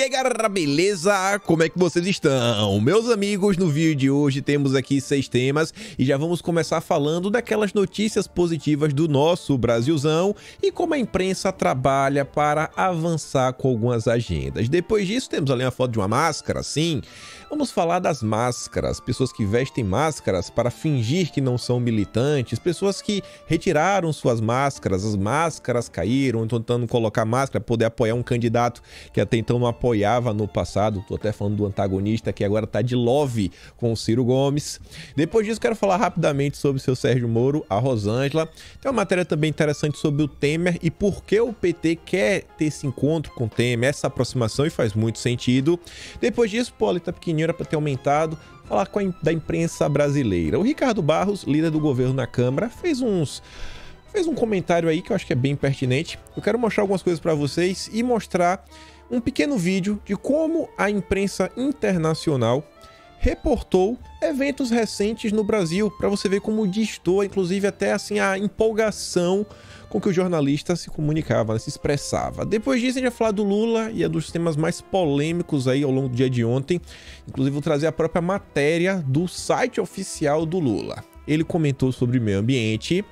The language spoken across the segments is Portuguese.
aí galera, beleza? Como é que vocês estão? Meus amigos, no vídeo de hoje temos aqui 6 temas e já vamos começar falando daquelas notícias positivas do nosso Brasilzão e como a imprensa trabalha para avançar com algumas agendas. Depois disso temos ali uma foto de uma máscara, sim. Vamos falar das máscaras, pessoas que vestem máscaras para fingir que não são militantes, pessoas que retiraram suas máscaras, as máscaras caíram, tentando colocar máscara para poder apoiar um candidato que até então não apoiava no passado. Tô até falando do antagonista que agora tá de love com o Ciro Gomes. Depois disso quero falar rapidamente sobre o seu Sérgio Moro, a Rosângela. Tem uma matéria também interessante sobre o Temer e por que o PT quer ter esse encontro com o Temer, essa aproximação, e faz muito sentido. Depois disso, pô, ali tá pequenininho, era para ter aumentado. Falar da imprensa brasileira. O Ricardo Barros, líder do governo na Câmara, fez um comentário aí que eu acho que é bem pertinente. Eu quero mostrar algumas coisas para vocês e mostrar um pequeno vídeo de como a imprensa internacional reportou eventos recentes no Brasil, para você ver como destoa, inclusive até assim a empolgação com que o jornalista se comunicava, né, se expressava. Depois disso a gente vai falar do Lula e é dos temas mais polêmicos aí ao longo do dia de ontem. Inclusive vou trazer a própria matéria do site oficial do Lula. Ele comentou sobre meio ambiente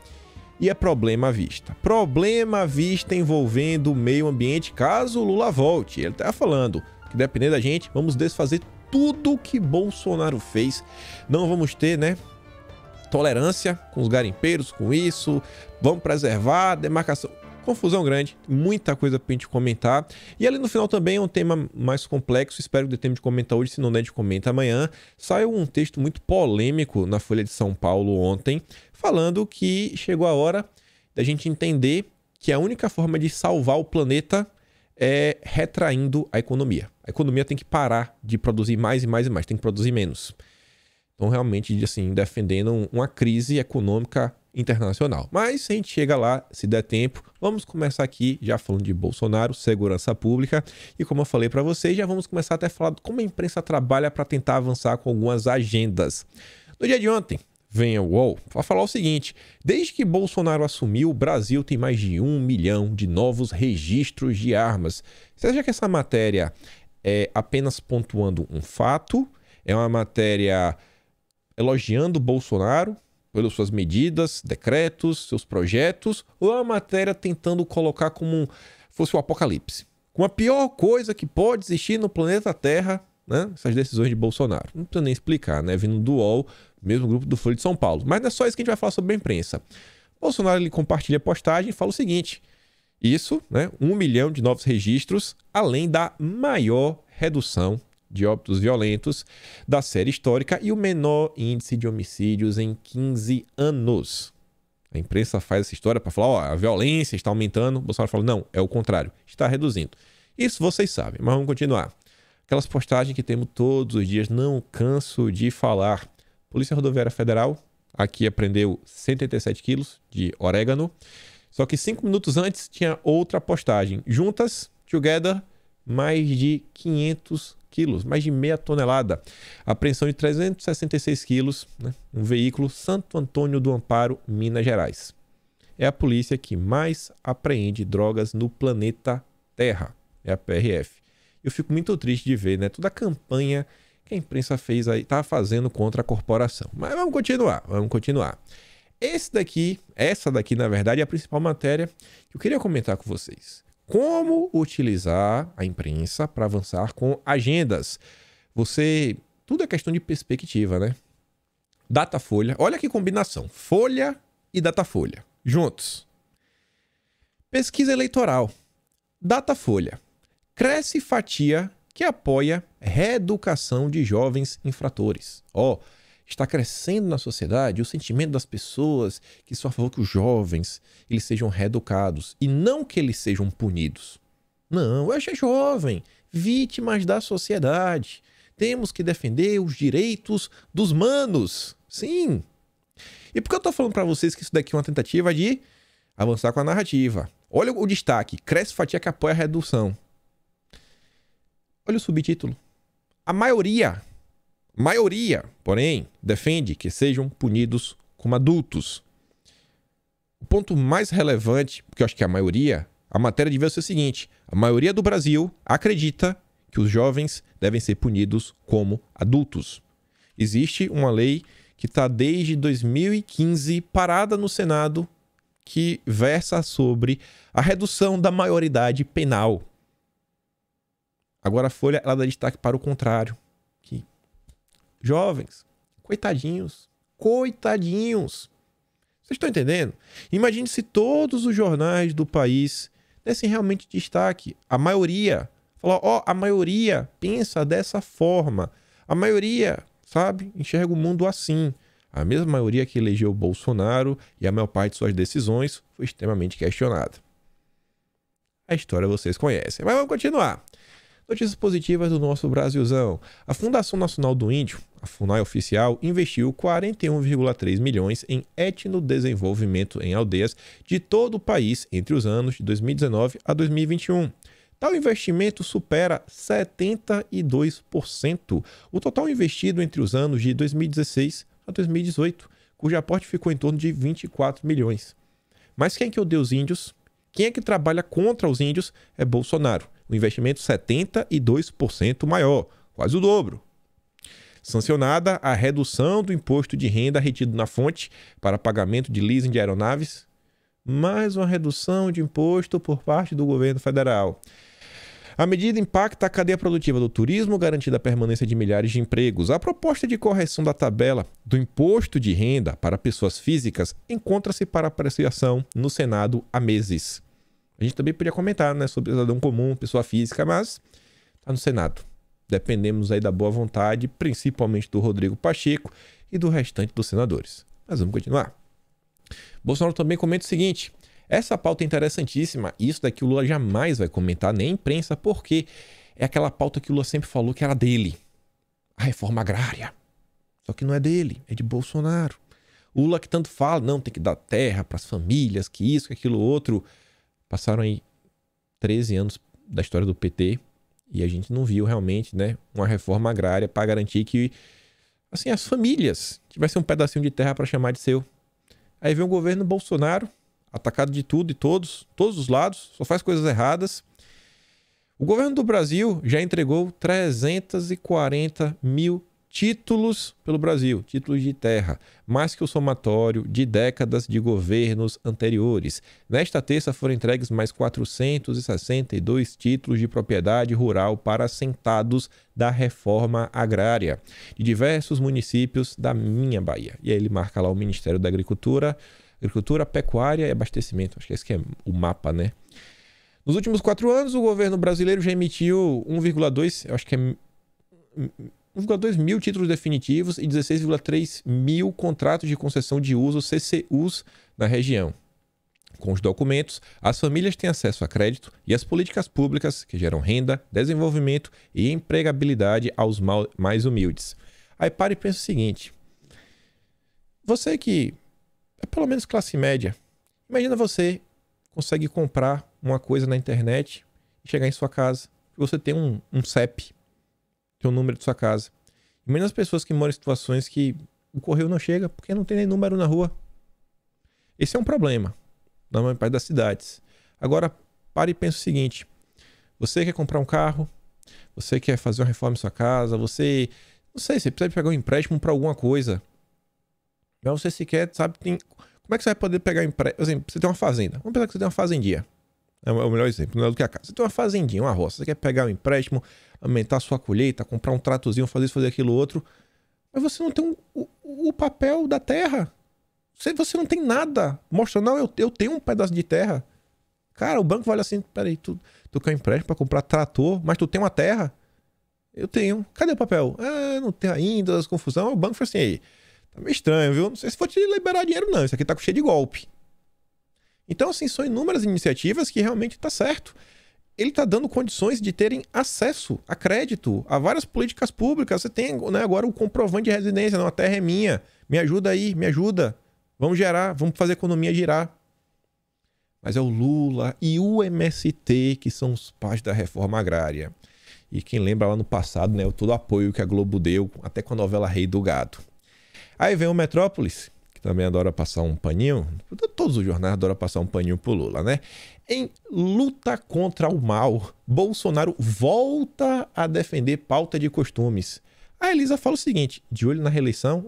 e é problema à vista. Problema à vista envolvendo o meio ambiente caso o Lula volte. Ele tá falando que dependendo da gente, vamos desfazer tudo que Bolsonaro fez. Não vamos ter, né, tolerância com os garimpeiros, com isso. Vamos preservar a demarcação. Confusão grande, muita coisa pra gente comentar. E ali no final também é um tema mais complexo, espero que dê tempo de comentar hoje, se não der de comenta amanhã. Saiu um texto muito polêmico na Folha de São Paulo ontem, falando que chegou a hora da gente entender que a única forma de salvar o planeta é retraindo a economia. A economia tem que parar de produzir mais e mais e mais, tem que produzir menos. Então, realmente, assim, defendendo uma crise econômica internacional. Mas, se a gente chega lá, se der tempo, vamos começar aqui já falando de Bolsonaro, segurança pública. E como eu falei para vocês, já vamos começar até a falar de como a imprensa trabalha para tentar avançar com algumas agendas. No dia de ontem, vem o UOL para falar o seguinte: desde que Bolsonaro assumiu, o Brasil tem mais de 1 milhão de novos registros de armas. Você acha que essa matéria é apenas pontuando um fato? É uma matéria elogiando Bolsonaro pelas suas medidas, decretos, seus projetos, ou é uma matéria tentando colocar como fosse o apocalipse? Com a pior coisa que pode existir no planeta Terra, né? Essas decisões de Bolsonaro. Não precisa nem explicar, né? Vindo do UOL, mesmo grupo do Folha de São Paulo. Mas não é só isso que a gente vai falar sobre a imprensa. Bolsonaro, ele compartilha a postagem e fala o seguinte: isso, né? 1 milhão de novos registros, além da maior redução de óbitos violentos da série histórica e o menor índice de homicídios em 15 anos. A imprensa faz essa história para falar, ó, a violência está aumentando. O Bolsonaro fala, não, é o contrário, está reduzindo. Isso vocês sabem, mas vamos continuar. Aquelas postagens que temos todos os dias, não canso de falar. Polícia Rodoviária Federal aqui apreendeu 187 quilos de orégano. Só que 5 minutos antes tinha outra postagem. Juntas, together, mais de 500 quilos, mais de meia tonelada. Apreensão de 366 quilos, né? Um veículo, Santo Antônio do Amparo, Minas Gerais. É a polícia que mais apreende drogas no planeta Terra. É a PRF. Eu fico muito triste de ver, né, toda a campanha que a imprensa fez aí, tá fazendo contra a corporação. Mas vamos continuar. Essa daqui, na verdade, é a principal matéria que eu queria comentar com vocês. Como utilizar a imprensa para avançar com agendas. Tudo é questão de perspectiva, né? Datafolha, olha que combinação. Folha e Datafolha, juntos. Pesquisa eleitoral. Datafolha. Cresce fatia que apoia reeducação de jovens infratores. Está crescendo na sociedade o sentimento das pessoas que são a favor que os jovens eles sejam reeducados e não que eles sejam punidos. Não, eu é jovem, vítimas da sociedade. Temos que defender os direitos dos manos. Sim. E por que eu estou falando para vocês que isso daqui é uma tentativa de avançar com a narrativa? Olha o destaque, cresce fatia que apoia a redução. Olha o subtítulo. A maioria, porém, defende que sejam punidos como adultos. O ponto mais relevante, porque eu acho que a matéria devia ser o seguinte: a maioria do Brasil acredita que os jovens devem ser punidos como adultos. Existe uma lei que está desde 2015 parada no Senado que versa sobre a redução da maioridade penal. Agora a Folha ela dá destaque para o contrário. Que jovens, coitadinhos. Vocês estão entendendo? Imagine se todos os jornais do país dessem realmente destaque. A maioria, falar, a maioria pensa dessa forma. A maioria, sabe, enxerga o mundo assim. A mesma maioria que elegeu Bolsonaro e a maior parte de suas decisões foi extremamente questionada. A história vocês conhecem. Mas vamos continuar. Notícias positivas do nosso Brasilzão. A Fundação Nacional do Índio, a FUNAI oficial, investiu 41,3 milhões em etnodesenvolvimento em aldeias de todo o país entre os anos de 2019 a 2021. Tal investimento supera 72% o total investido entre os anos de 2016 a 2018, cujo aporte ficou em torno de 24 milhões. Mas quem é que odeia os índios? Quem é que trabalha contra os índios? É Bolsonaro. O investimento 72% maior, quase o dobro. Sancionada a redução do imposto de renda retido na fonte para pagamento de leasing de aeronaves. Mais uma redução de imposto por parte do governo federal. A medida impacta a cadeia produtiva do turismo, garantida a permanência de milhares de empregos. A proposta de correção da tabela do imposto de renda para pessoas físicas encontra-se para apreciação no Senado há meses. A gente também podia comentar, né, sobre cidadão comum, pessoa física, mas está no Senado. Dependemos aí da boa vontade, principalmente do Rodrigo Pacheco e do restante dos senadores. Mas vamos continuar. Bolsonaro também comenta o seguinte: essa pauta é interessantíssima, isso daqui o Lula jamais vai comentar, nem a imprensa, porque é aquela pauta que o Lula sempre falou que era dele. A reforma agrária. Só que não é dele, é de Bolsonaro. O Lula que tanto fala, não, tem que dar terra para as famílias, que isso, que aquilo outro. Passaram aí 13 anos da história do PT e a gente não viu realmente, né, uma reforma agrária para garantir que assim, as famílias tivessem um pedacinho de terra para chamar de seu. Aí vem o governo Bolsonaro, atacado de tudo e todos os lados, só faz coisas erradas. O governo do Brasil já entregou 340 mil títulos pelo Brasil, títulos de terra, mais que o somatório de décadas de governos anteriores. Nesta terça foram entregues mais 462 títulos de propriedade rural para assentados da reforma agrária de diversos municípios da minha Bahia. E aí ele marca lá o Ministério da Agricultura, Pecuária e Abastecimento. Acho que esse que é o mapa, né? Nos últimos 4 anos, o governo brasileiro já emitiu 1,2 mil títulos definitivos e 16,3 mil contratos de concessão de uso, CCUs, na região. Com os documentos, as famílias têm acesso a crédito e às políticas públicas que geram renda, desenvolvimento e empregabilidade aos mais humildes. Aí para e pensa o seguinte: você que é pelo menos classe média, imagina você consegue comprar uma coisa na internet e chegar em sua casa. Você tem um CEP, tem o número de sua casa. Imagina as pessoas que moram em situações que o correio não chega porque não tem nem número na rua. Esse é um problema na maior parte das cidades. Agora, pare e pense o seguinte: você quer comprar um carro, você quer fazer uma reforma em sua casa, você precisa pegar um empréstimo para alguma coisa. Mas você sequer sabe, como é que você vai poder pegar um empréstimo? Por exemplo, você tem uma fazenda. Vamos pensar que você tem uma fazendinha. É o melhor exemplo, não é do que a casa. Você tem uma fazendinha, uma roça. Você quer pegar um empréstimo, aumentar a sua colheita, comprar um tratozinho, fazer isso, fazer aquilo outro. Mas você não tem o papel da terra. Você não tem nada. Mostra, não, eu tenho um pedaço de terra. Cara, o banco vai olhar assim: peraí, tu quer um empréstimo para comprar trator, mas tu tem uma terra? Eu tenho. Cadê o papel? Ah, não tem ainda, as confusão. O banco foi assim: aí, tá meio estranho, viu? Não sei se vou te liberar dinheiro, não. Isso aqui tá cheio de golpe. Então, assim, são inúmeras iniciativas que realmente tá certo. Ele tá dando condições de terem acesso a crédito, a várias políticas públicas. Você tem, né, agora o comprovante de residência. Não, a terra é minha. Me ajuda aí, me ajuda. Vamos gerar, vamos fazer a economia girar. Mas é o Lula e o MST que são os pais da reforma agrária. E quem lembra lá no passado, né, todo o apoio que a Globo deu, até com a novela Rei do Gado. Aí vem o Metrópolis, que também adora passar um paninho. Todos os jornais adoram passar um paninho pro Lula, né? Em luta contra o mal, Bolsonaro volta a defender pauta de costumes. A Elisa fala o seguinte, de olho na reeleição,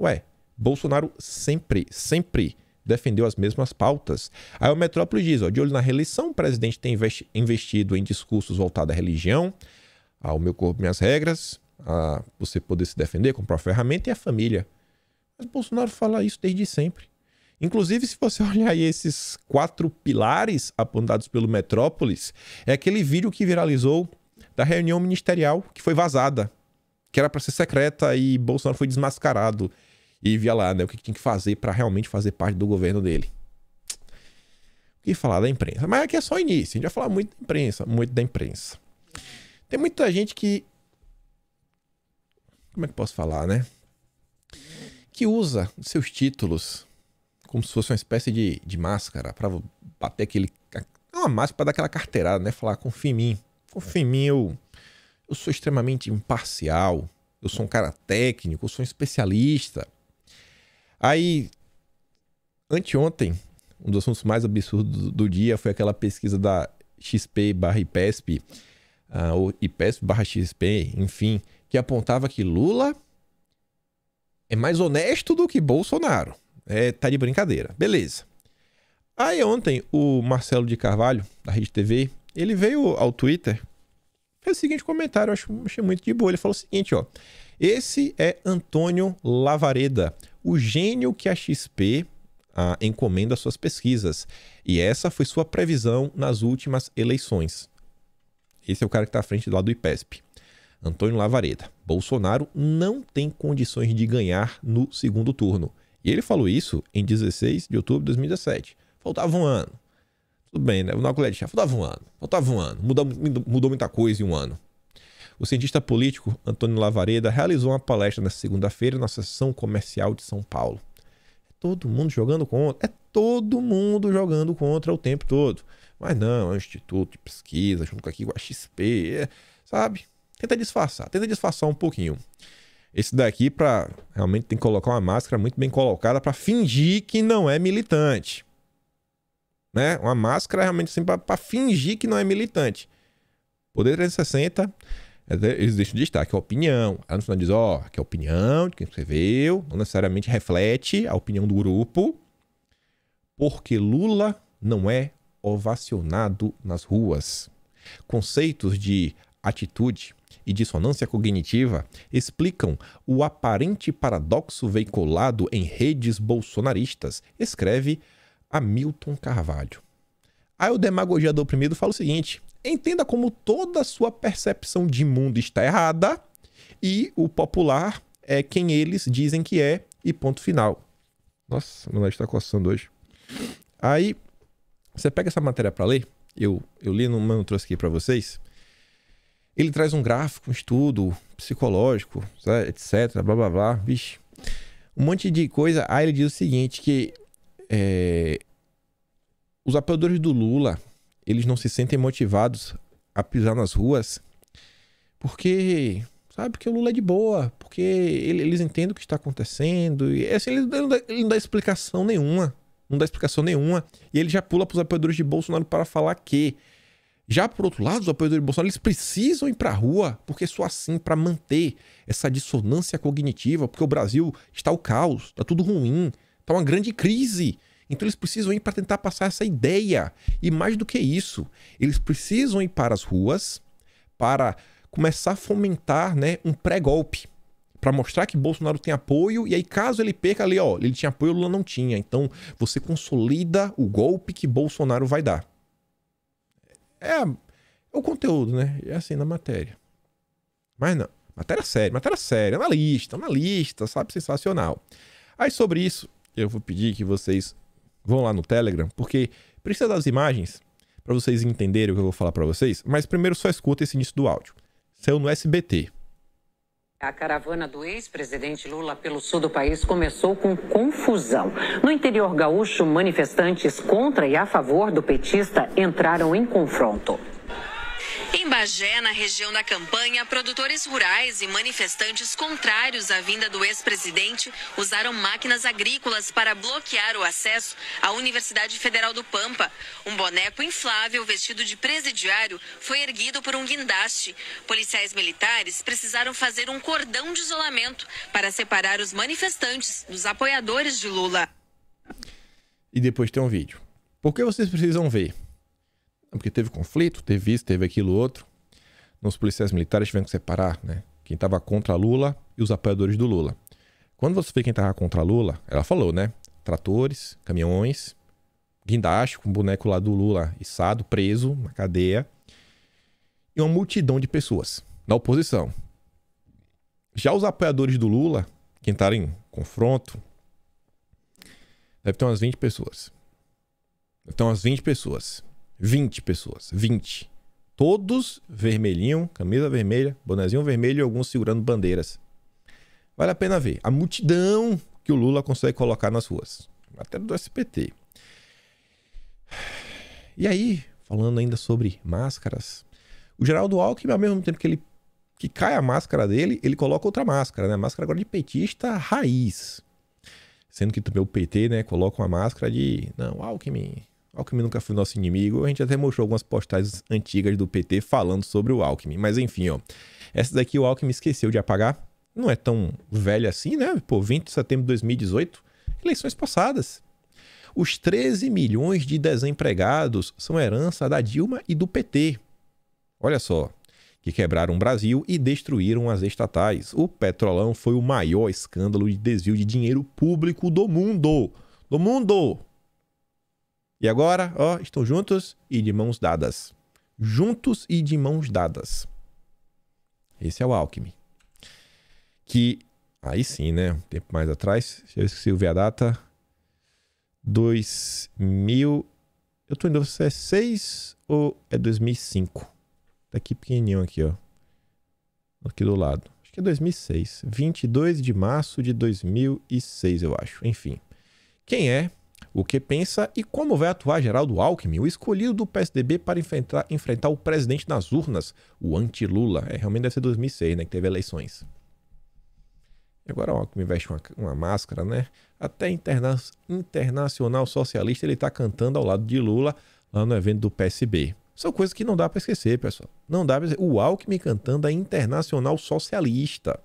Bolsonaro sempre defendeu as mesmas pautas. Aí o Metrópole diz, de olho na reeleição, o presidente tem investido em discursos voltados à religião, ao meu corpo, minhas regras, a você poder se defender, comprar uma ferramenta e a família. Mas Bolsonaro fala isso desde sempre. Inclusive, se você olhar aí esses 4 pilares apontados pelo Metrópolis, é aquele vídeo que viralizou da reunião ministerial que foi vazada, que era para ser secreta e Bolsonaro foi desmascarado. E via lá, né, o que tinha que fazer para realmente fazer parte do governo dele. O que falar da imprensa? Mas aqui é só o início, a gente vai falar muito da imprensa. Tem muita gente que... Como é que eu posso falar, né? Que usa seus títulos como se fosse uma espécie de máscara para bater aquele... Não uma máscara para dar aquela carteirada, né? Falar, confia em mim. Confia em mim, eu sou extremamente imparcial. Eu sou um cara técnico, eu sou um especialista. Aí, anteontem, um dos assuntos mais absurdos do dia foi aquela pesquisa da XP/IPESP, ou IPESP/XP, enfim, que apontava que Lula é mais honesto do que Bolsonaro. Tá de brincadeira. Beleza. Aí ontem, o Marcelo de Carvalho, da Rede TV, ele veio ao Twitter, fez o seguinte comentário, eu achei muito de boa. Ele falou o seguinte, esse é Antônio Lavareda, o gênio que a XP encomenda suas pesquisas. E essa foi sua previsão nas últimas eleições. Esse é o cara que está à frente lá do IPESP. Antônio Lavareda. Bolsonaro não tem condições de ganhar no segundo turno. E ele falou isso em 16 de outubro de 2017. Faltava um ano. Tudo bem, né? Na colher de chá. Faltava um ano. Mudou muita coisa em um ano. O cientista político Antônio Lavareda realizou uma palestra nesta segunda-feira na Associação Comercial de São Paulo. É todo mundo jogando contra. É todo mundo jogando contra o tempo todo. Mas não, é um instituto de pesquisa, junto aqui com a XP, sabe? Tenta disfarçar um pouquinho. Esse daqui, realmente tem que colocar uma máscara muito bem colocada para fingir que não é militante. Né? Uma máscara realmente assim, para fingir que não é militante. Poder 360... Eles deixam de destaque a opinião. Ela no final diz, que a opinião de quem escreveu não necessariamente reflete a opinião do grupo, porque Lula não é ovacionado nas ruas. Conceitos de atitude e dissonância cognitiva explicam o aparente paradoxo veiculado em redes bolsonaristas, escreve Hamilton Carvalho. Aí o demagogia do oprimido fala o seguinte: entenda como toda a sua percepção de mundo está errada e o popular é quem eles dizem que é e ponto final. Nossa, meu nariz está coçando hoje. Aí, você pega essa matéria para ler, eu li, não trouxe aqui para vocês. Ele traz um gráfico, um estudo psicológico, etc, blá blá blá, vixe, um monte de coisa. Aí ele diz o seguinte, que os apoiadores do Lula, eles não se sentem motivados a pisar nas ruas porque, sabe, que o Lula é de boa, porque eles entendem o que está acontecendo, e assim, ele não dá explicação nenhuma, e ele já pula para os apoiadores de Bolsonaro para falar que, já por outro lado, os apoiadores de Bolsonaro, eles precisam ir para a rua, porque só assim, para manter essa dissonância cognitiva, porque o Brasil está o caos, está tudo ruim, está uma grande crise. Então eles precisam ir para tentar passar essa ideia. E mais do que isso, eles precisam ir para as ruas para começar a fomentar, né, um pré-golpe. Para mostrar que Bolsonaro tem apoio, e aí caso ele perca ali, ele tinha apoio, o Lula não tinha. Então você consolida o golpe que Bolsonaro vai dar. É o conteúdo, né? É assim na matéria. Mas não, matéria séria, analista, sabe? Sensacional. Aí sobre isso, eu vou pedir que vocês vão lá no Telegram, porque precisa das imagens para vocês entenderem o que eu vou falar para vocês, mas primeiro só escuta esse início do áudio. Saiu no SBT. A caravana do ex-presidente Lula pelo sul do país começou com confusão. No interior gaúcho, manifestantes contra e a favor do petista entraram em confronto. Em Bagé, na região da campanha, produtores rurais e manifestantes contrários à vinda do ex-presidente usaram máquinas agrícolas para bloquear o acesso à Universidade Federal do Pampa. Um boneco inflável vestido de presidiário foi erguido por um guindaste. Policiais militares precisaram fazer um cordão de isolamento para separar os manifestantes dos apoiadores de Lula. E depois tem um vídeo. Por que vocês precisam ver? Porque teve conflito, teve isso, teve aquilo outro. Os policiais militares tiveram que separar, né? Quem estava contra Lula e os apoiadores do Lula. Quando você vê quem estava contra Lula, ela falou, né? Tratores, caminhões, guindaste com o boneco lá do Lula içado, preso na cadeia. E uma multidão de pessoas na oposição. Já os apoiadores do Lula, quem estavam em confronto, deve ter umas 20 pessoas. Deve ter umas 20 pessoas. 20 pessoas. 20. Todos vermelhinho, camisa vermelha, bonezinho vermelho e alguns segurando bandeiras. Vale a pena ver. A multidão que o Lula consegue colocar nas ruas. Até do SPT. E aí, falando ainda sobre máscaras, o Geraldo Alckmin, ao mesmo tempo que cai a máscara dele, ele coloca outra máscara, né? A máscara agora de petista raiz. Sendo que também o PT, né, coloca uma máscara de... Não, Alckmin nunca foi nosso inimigo. A gente até mostrou algumas postagens antigas do PT falando sobre o Alckmin. Mas enfim, ó. Essa daqui o Alckmin esqueceu de apagar. Não é tão velha assim, né? Pô, 20 de setembro de 2018. Eleições passadas. Os 13 milhões de desempregados são herança da Dilma e do PT. Olha só. Que quebraram o Brasil e destruíram as estatais. O Petrolão foi o maior escândalo de desvio de dinheiro público do mundo. Do mundo! E agora, ó, estão juntos e de mãos dadas. Juntos e de mãos dadas. Esse é o Alckmin. Que, aí sim, né? Um tempo mais atrás, eu esqueci ver a data. 2000... Eu tô em dúvida se é 6 ou é 2005. Tá aqui pequenininho aqui, ó. Aqui do lado. Acho que é 2006. 22 de março de 2006, eu acho. Enfim. Quem é? O que pensa e como vai atuar Geraldo Alckmin, o escolhido do PSDB para enfrentar o presidente nas urnas, o anti-Lula. Realmente deve ser 2006, né, que teve eleições. E agora o Alckmin veste uma máscara, né? Até Internacional Socialista ele tá cantando ao lado de Lula lá no evento do PSB. São coisas que não dá para esquecer, pessoal. Não dá para esquecer. O Alckmin cantando a Internacional Socialista.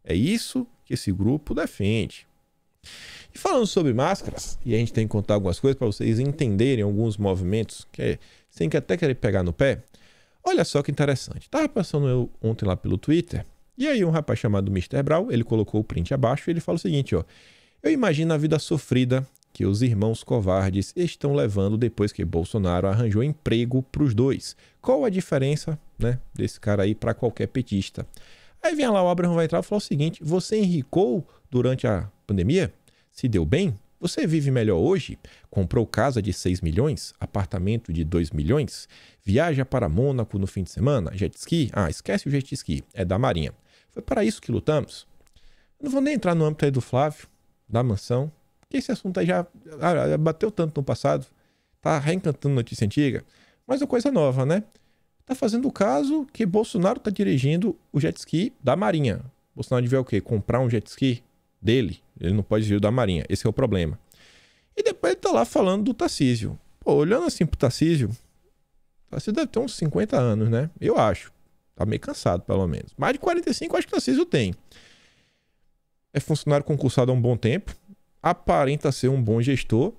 É isso que esse grupo defende. E falando sobre máscaras, e a gente tem que contar algumas coisas para vocês entenderem alguns movimentos, sem que até querer pegar no pé. Olha só que interessante. Tava passando eu ontem lá pelo Twitter, e aí um rapaz chamado Mr. Brau, ele colocou o print abaixo e ele fala o seguinte, ó. Eu imagino a vida sofrida que os irmãos covardes estão levando depois que Bolsonaro arranjou emprego para os dois. Qual a diferença, né, desse cara aí para qualquer petista? Aí vem lá o Abraham vai entrar e falar o seguinte, você enricou durante a pandemia? Se deu bem? Você vive melhor hoje? Comprou casa de 6 milhões? Apartamento de 2 milhões? Viaja para Mônaco no fim de semana? Jet ski? Ah, esquece o jet ski, é da Marinha. Foi para isso que lutamos. Não vou nem entrar no âmbito aí do Flávio, da mansão, porque esse assunto aí já bateu tanto no passado, tá reencantando notícia antiga, mas é coisa nova, né? Tá fazendo o caso que Bolsonaro tá dirigindo o jet ski da Marinha. Bolsonaro devia o quê? Comprar um jet ski dele. Ele não pode dirigir o da Marinha. Esse é o problema. E depois ele tá lá falando do Tarcísio. Pô, olhando assim pro Tarcísio deve ter uns 50 anos, né? Eu acho. Tá meio cansado, pelo menos. Mais de 45 eu acho que o Tarcísio tem. É funcionário concursado há um bom tempo. Aparenta ser um bom gestor.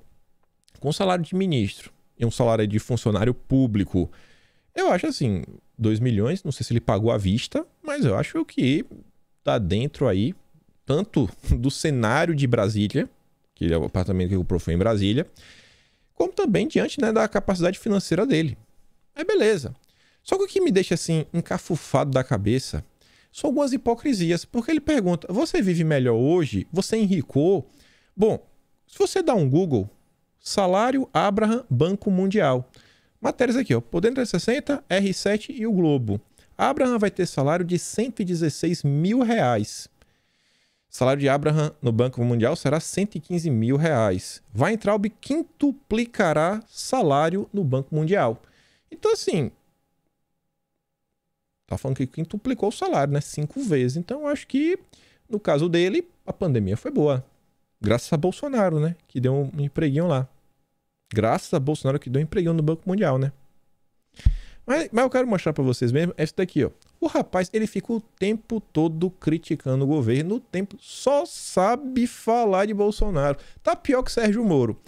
Com salário de ministro. E um salário de funcionário público. Eu acho assim, 2 milhões. Não sei se ele pagou à vista. Mas eu acho que tá dentro aí. Tanto do cenário de Brasília, que é o apartamento que ele comprou foi em Brasília, como também diante, né, da capacidade financeira dele. É beleza. Só que o que me deixa assim encafufado da cabeça são algumas hipocrisias, porque ele pergunta, você vive melhor hoje? Você enricou? Bom, se você dá um Google, salário Abraham Banco Mundial. Matérias aqui, ó, Poder 360, R7 e o Globo. Abraham vai ter salário de R$116 mil. Salário de Abraham no Banco Mundial será R$115 mil. Weintraub quintuplicará salário no Banco Mundial. Então, assim, Tá falando que quintuplicou o salário, né? 5 vezes. Então, eu acho que, no caso dele, a pandemia foi boa. Graças a Bolsonaro, né? Que deu um empreguinho lá. Graças a Bolsonaro que deu um empreguinho no Banco Mundial, né? Mas eu quero mostrar pra vocês mesmo esse daqui, ó. O rapaz, ele fica o tempo todo criticando o governo, só sabe falar de Bolsonaro. Tá pior que Sérgio Moro.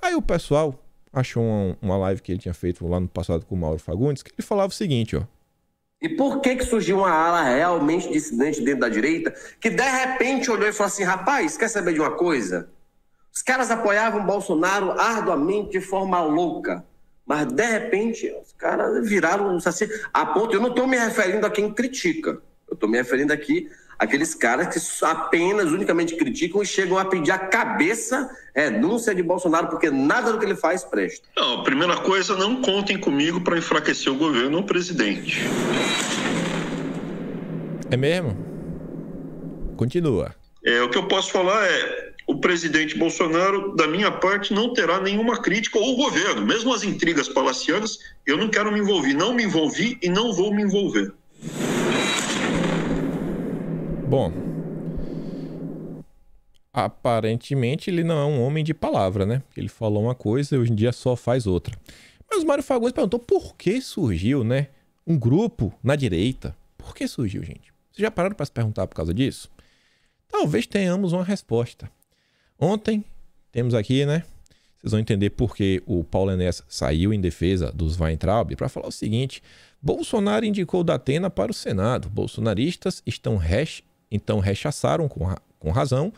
Aí o pessoal achou uma live que ele tinha feito lá no passado com o Mauro Fagundes, que ele falava o seguinte, ó. E por que surgiu uma ala realmente dissidente dentro da direita que de repente olhou e falou assim, rapaz, quer saber de uma coisa? Os caras apoiavam Bolsonaro arduamente de forma louca, mas de repente os caras viraram assim, a ponto, eu não estou me referindo a quem critica, eu estou me referindo aqui àqueles caras que apenas, unicamente criticam e chegam a pedir a cabeça, renúncia de Bolsonaro, porque nada do que ele faz presta. Não, a primeira coisa, não contem comigo para enfraquecer o governo ou o presidente. É mesmo? Continua. O que eu posso falar é, o presidente Bolsonaro, da minha parte, não terá nenhuma crítica, ou o governo, mesmo as intrigas palacianas, eu não quero me envolver, não me envolvi e não vou me envolver. Bom, aparentemente ele não é um homem de palavra, né? Ele falou uma coisa e hoje em dia só faz outra. Mas o Mário Fagundes perguntou por que surgiu, né? Um grupo na direita. Por que surgiu, gente? Vocês já pararam para se perguntar por causa disso? Talvez tenhamos uma resposta. Ontem, temos aqui, né? Vocês vão entender por que o Paulo Enéas saiu em defesa dos Weintraub para falar o seguinte. Bolsonaro indicou Datena para o Senado. Bolsonaristas então rechaçaram com razão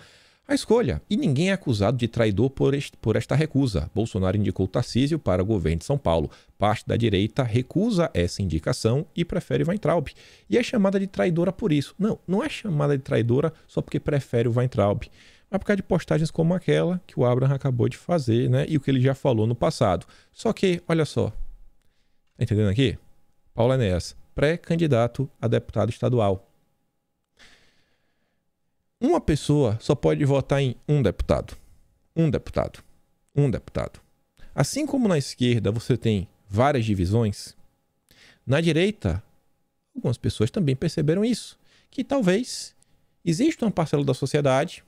a escolha. E ninguém é acusado de traidor por esta recusa. Bolsonaro indicou Tarcísio para o governo de São Paulo. Parte da direita recusa essa indicação e prefere Weintraub. E é chamada de traidora por isso. Não, não é chamada de traidora só porque prefere o Weintraub. Mas por causa de postagens como aquela que o Abraham acabou de fazer, né? E o que ele já falou no passado. Só que, olha só. Tá entendendo aqui? Paulo Enéas, pré-candidato a deputado estadual. Uma pessoa só pode votar em um deputado. Um deputado. Um deputado. Assim como na esquerda você tem várias divisões, na direita, algumas pessoas também perceberam isso. Que talvez exista uma parcela da sociedade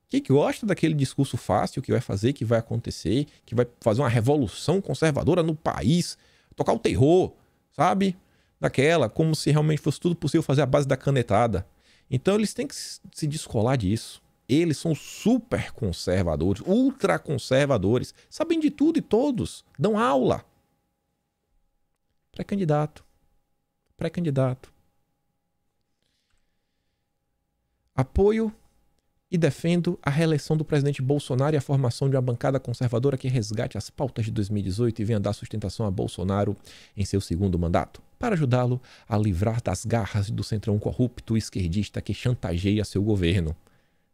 que gosta daquele discurso fácil que vai fazer, que vai acontecer, que vai fazer uma revolução conservadora no país, tocar o terror, sabe? Daquela, como se realmente fosse tudo possível fazer a base da canetada. Então eles têm que se descolar disso. Eles são super conservadores, ultra conservadores, sabem de tudo e todos, dão aula. Pré-candidato. Pré-candidato. Apoio e defendo a reeleição do presidente Bolsonaro e a formação de uma bancada conservadora que resgate as pautas de 2018 e venha dar sustentação a Bolsonaro em seu segundo mandato, para ajudá-lo a livrar das garras do centrão corrupto e esquerdista que chantageia seu governo.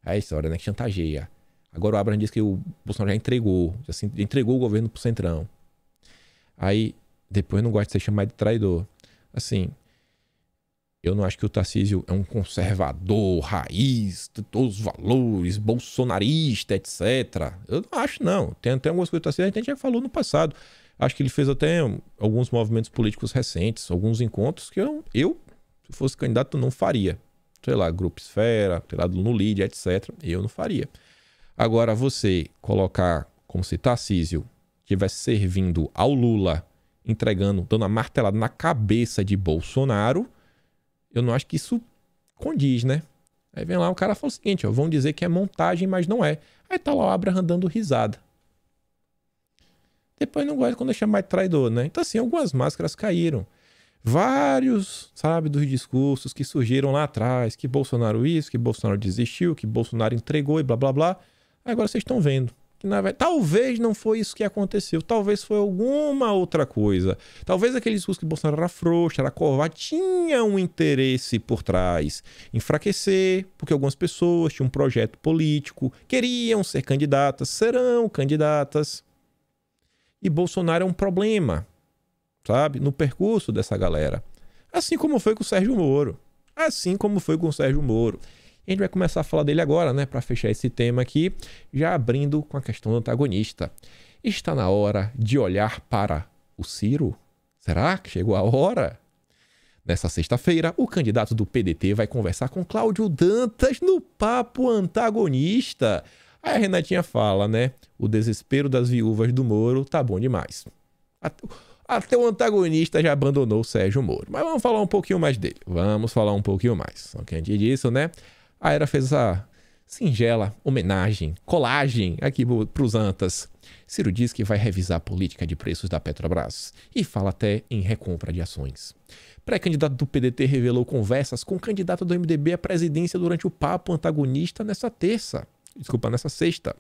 É a história, né? Que chantageia. Agora o Abraham diz que o Bolsonaro já entregou o governo pro centrão. Aí, depois não gosta de ser chamado de traidor. Assim, eu não acho que o Tarcísio é um conservador, raiz, de todos os valores, bolsonarista, etc. Eu não acho, não. Tem até algumas coisas do Tarcísio, a gente já falou no passado. Acho que ele fez até alguns movimentos políticos recentes, alguns encontros que eu se fosse candidato, não faria. Sei lá, Grupo Esfera, sei lá, no LIDE, etc. Eu não faria. Agora, você colocar como se Tarcísio estivesse servindo ao Lula, entregando, dando uma martelada na cabeça de Bolsonaro, eu não acho que isso condiz, né? Aí vem lá, o cara fala o seguinte, ó, vão dizer que é montagem, mas não é. Aí tá lá o Abraham dando risada. Depois não gosta quando é chamado de traidor, né? Então assim, algumas máscaras caíram. Vários, sabe, dos discursos que surgiram lá atrás, que Bolsonaro isso, que Bolsonaro desistiu, que Bolsonaro entregou e blá blá blá. Agora vocês estão vendo. Talvez não foi isso que aconteceu, talvez foi alguma outra coisa. Talvez aquele discurso que Bolsonaro era frouxo, era covarde, tinha um interesse por trás. Enfraquecer, porque algumas pessoas tinham um projeto político, queriam ser candidatas, serão candidatas. E Bolsonaro é um problema, sabe, no percurso dessa galera. Assim como foi com o Sérgio Moro. Assim como foi com o Sérgio Moro. A gente vai começar a falar dele agora, né? Para fechar esse tema aqui, já abrindo com a questão do antagonista. Está na hora de olhar para o Ciro? Será que chegou a hora? Nessa sexta-feira, o candidato do PDT vai conversar com Cláudio Dantas no Papo Antagonista. Aí a Renatinha fala, né? O desespero das viúvas do Moro tá bom demais. Até o antagonista já abandonou o Sérgio Moro. Mas vamos falar um pouquinho mais dele. Vamos falar um pouquinho mais. Só que antes disso, né? A Era fez essa singela homenagem, colagem aqui pros Antas. Ciro diz que vai revisar a política de preços da Petrobras e fala até em recompra de ações. Pré-candidato do PDT revelou conversas com o candidato do MDB à presidência durante o Papo Antagonista nessa sexta.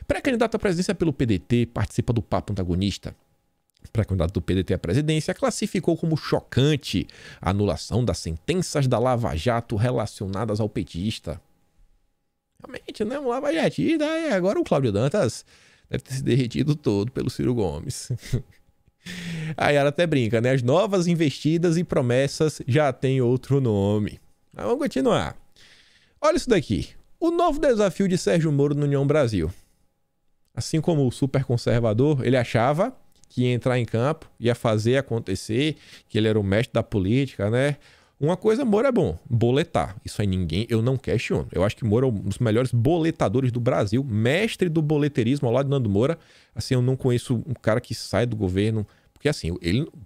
Pré-candidato à presidência pelo PDT participa do Papo Antagonista. Pré-candidato do PDT à presidência classificou como chocante a anulação das sentenças da Lava Jato relacionadas ao petista. Realmente, né? Um lava-jatista. E agora o Cláudio Dantas deve ter se derretido todo pelo Ciro Gomes. A Yara até brinca, né? As novas investidas e promessas já têm outro nome. Mas vamos continuar. Olha isso daqui. O novo desafio de Sérgio Moro no União Brasil. Assim como o super conservador, ele achava que ia entrar em campo, ia fazer acontecer, que ele era o mestre da política, né? Uma coisa, Moro é bom, boletar. Isso aí eu não questiono. Eu acho que Moro é um dos melhores boletadores do Brasil, mestre do boleterismo ao lado de Nando Moura. Assim, eu não conheço um cara que sai do governo, porque assim,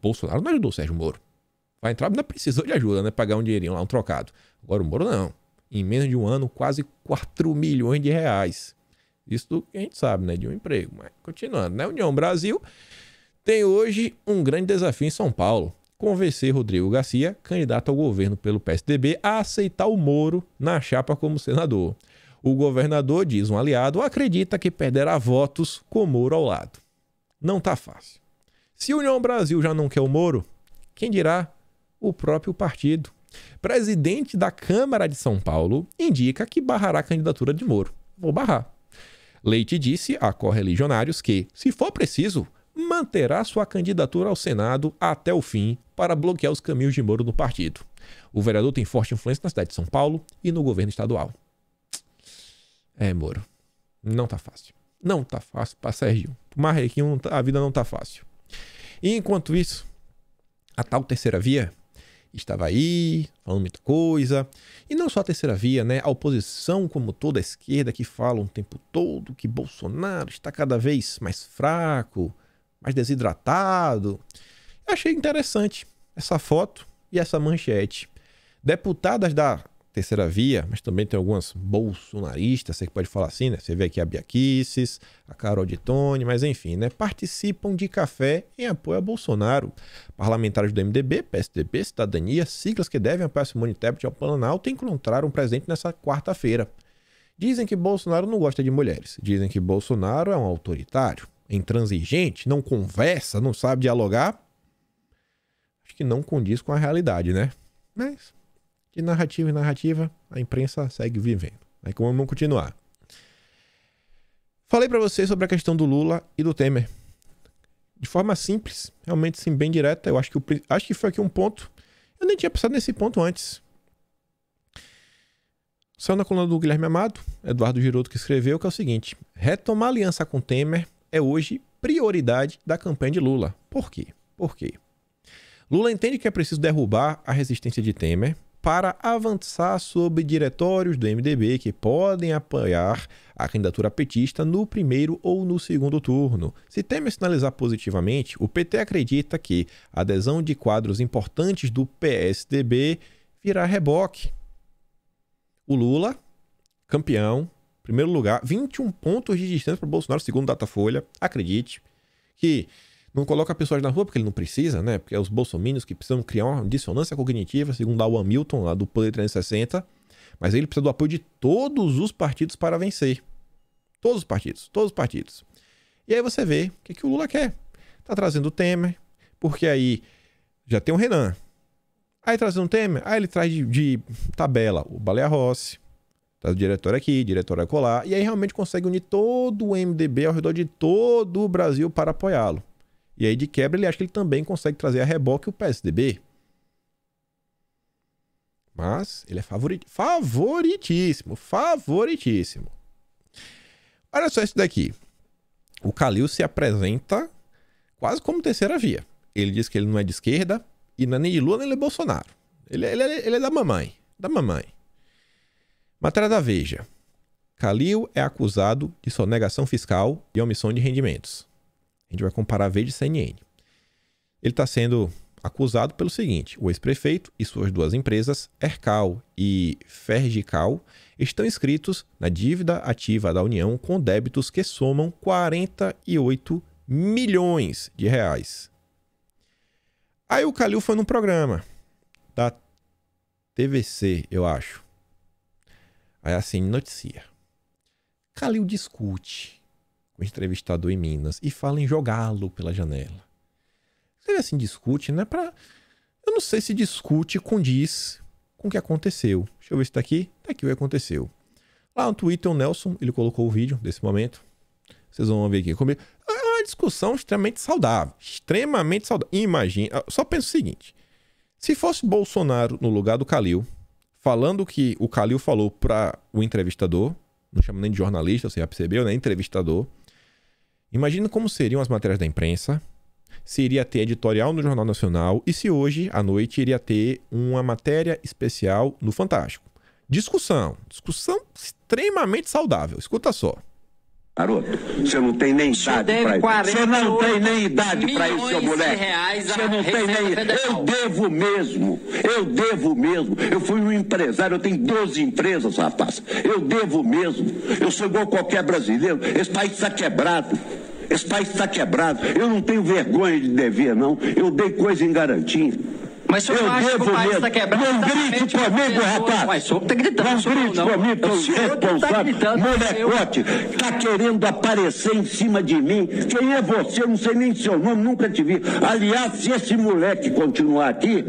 Bolsonaro não ajudou o Sérgio Moro. Vai entrar, não precisou de ajuda, né? Pagar um dinheirinho lá, um trocado. Agora o Moro não. Em menos de um ano, quase 4 milhões de reais. Isso que a gente sabe, né? De um emprego. Mas continuando, né? União Brasil tem hoje um grande desafio em São Paulo. Convencer Rodrigo Garcia, candidato ao governo pelo PSDB, a aceitar o Moro na chapa como senador. O governador, diz um aliado, acredita que perderá votos com Moro ao lado. Não tá fácil. Se a União Brasil já não quer o Moro, quem dirá o próprio partido? Presidente da Câmara de São Paulo indica que barrará a candidatura de Moro. Vou barrar. Leite disse a correligionários que, se for preciso, manterá sua candidatura ao Senado até o fim para bloquear os caminhos de Moro no partido. O vereador tem forte influência na cidade de São Paulo e no governo estadual. Moro, não tá fácil. Não tá fácil para Serginho. Marrequinho, a vida não tá fácil. E enquanto isso, a tal terceira via estava aí, falando muita coisa. E não só a terceira via, né? A oposição, como toda a esquerda, que fala o tempo todo que Bolsonaro está cada vez mais fraco, mais desidratado. Eu achei interessante essa foto e essa manchete. Deputadas da terceira via, mas também tem algumas bolsonaristas, você que pode falar assim, né? Você vê aqui a Bia Kicis, a Carol de Tone, mas enfim, né? Participam de café em apoio a Bolsonaro. Parlamentares do MDB, PSDB, Cidadania, siglas que devem apoiar Simone Tebet ao Planalto encontraram presente nessa quarta-feira. Dizem que Bolsonaro não gosta de mulheres. Dizem que Bolsonaro é um autoritário, intransigente, não conversa, não sabe dialogar. Acho que não condiz com a realidade, né? Mas de narrativa em narrativa, a imprensa segue vivendo. Aí como vamos continuar? Falei para vocês sobre a questão do Lula e do Temer. De forma simples, realmente sim, bem direta. Eu acho que foi aqui um ponto. Eu nem tinha pensado nesse ponto antes. Saiu na coluna do Guilherme Amado, Eduardo Giroto, que escreveu, que é o seguinte: retomar a aliança com Temer é hoje prioridade da campanha de Lula. Por quê? Por quê? Lula entende que é preciso derrubar a resistência de Temer para avançar sobre diretórios do MDB que podem apoiar a candidatura petista no primeiro ou no segundo turno. Se Temer sinalizar positivamente, o PT acredita que a adesão de quadros importantes do PSDB virá reboque. O Lula, campeão, primeiro lugar, 21 pontos de distância para o Bolsonaro, segundo Datafolha. Acredite que não coloca pessoas na rua porque ele não precisa, né? Porque é os bolsominions que precisam criar uma dissonância cognitiva, segundo o Hamilton, lá do Poder 360. Mas ele precisa do apoio de todos os partidos para vencer. Todos os partidos. E aí você vê o que o Lula quer. Tá trazendo o Temer, porque aí já tem o Renan. Aí trazendo o Temer, aí ele traz de tabela o Baleia Rossi, traz o diretório aqui, diretório acolá, e aí realmente consegue unir todo o MDB ao redor de todo o Brasil para apoiá-lo. E aí, de quebra, ele acha que ele também consegue trazer a reboque o PSDB. Mas ele é favoritíssimo. Olha só isso daqui. O Calil se apresenta quase como terceira via. Ele diz que ele não é de esquerda e não é nem de Lula nem de Bolsonaro. Ele é da mamãe. Da mamãe. Matéria da Veja. Calil é acusado de sonegação fiscal e omissão de rendimentos. A gente vai comparar Veja e CNN. Ele está sendo acusado pelo seguinte: o ex-prefeito e suas duas empresas, Ercal e Fergical, estão inscritos na dívida ativa da União com débitos que somam 48 milhões de reais. Aí o Calil foi num programa da TVC, eu acho. Aí assim noticia. Calil discute com o entrevistador em Minas e fala em jogá-lo pela janela. Você assim discute, né? Eu não sei se discute condiz com o que aconteceu. Deixa eu ver se tá aqui. Tá aqui o que aconteceu. Lá no Twitter, o Nelson, ele colocou o vídeo desse momento. Vocês vão ver aqui comigo. É uma discussão extremamente saudável. Extremamente saudável. Imagina. Só pensa o seguinte. Se fosse Bolsonaro no lugar do Calil, falando o que o Calil falou para o entrevistador, não chama nem de jornalista, você já percebeu, né? Entrevistador. Imagina como seriam as matérias da imprensa, se iria ter editorial no Jornal Nacional e se hoje, à noite, iria ter uma matéria especial no Fantástico. Discussão extremamente saudável. Escuta só. Garoto, você não tem nem idade para isso. Você não tem nem idade para isso, seu moleque. Você não tem nem. Eu devo mesmo. Eu fui um empresário, eu tenho 12 empresas, rapaz. Eu devo mesmo. Eu sou igual qualquer brasileiro. Esse país está quebrado. Eu não tenho vergonha de dever, não. Eu dei coisa em garantia. Mas o senhor não acha que o país está quebrado? Não grite comigo, rapaz. Mas o senhor está gritando. Não grite comigo, eu sou responsável. Molecote, está querendo aparecer em cima de mim. Quem é você? Eu não sei nem seu nome, nunca te vi. Aliás, se esse moleque continuar aqui,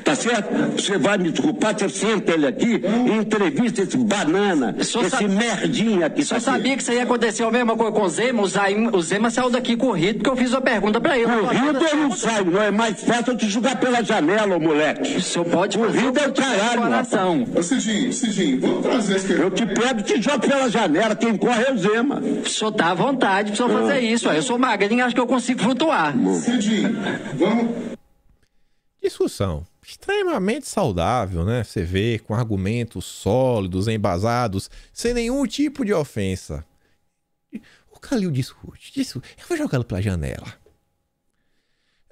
tá certo? Você vai me desculpar, você senta ele aqui e entrevista esse banana, esse merdinha aqui. O senhor sabia que isso ia acontecer a mesma coisa com o Zema? O Zema saiu daqui corrido porque eu fiz uma pergunta para ele. Corrido eu não saio, não. É mais fácil eu te jogar pela janela, ô moleque. O senhor pode fazer corrido é o caralho. Ô Cidinho, vamos trazer esse... Eu te pego e te jogo pela janela. Quem corre é o Zema. O senhor tá à vontade para o senhor fazer isso. Eu sou magrinho, acho que eu consigo flutuar. Cidinho, vamos... Discussão extremamente saudável, né? Você vê com argumentos sólidos, embasados, sem nenhum tipo de ofensa. O Calil discute. Eu vou jogá-lo pela janela.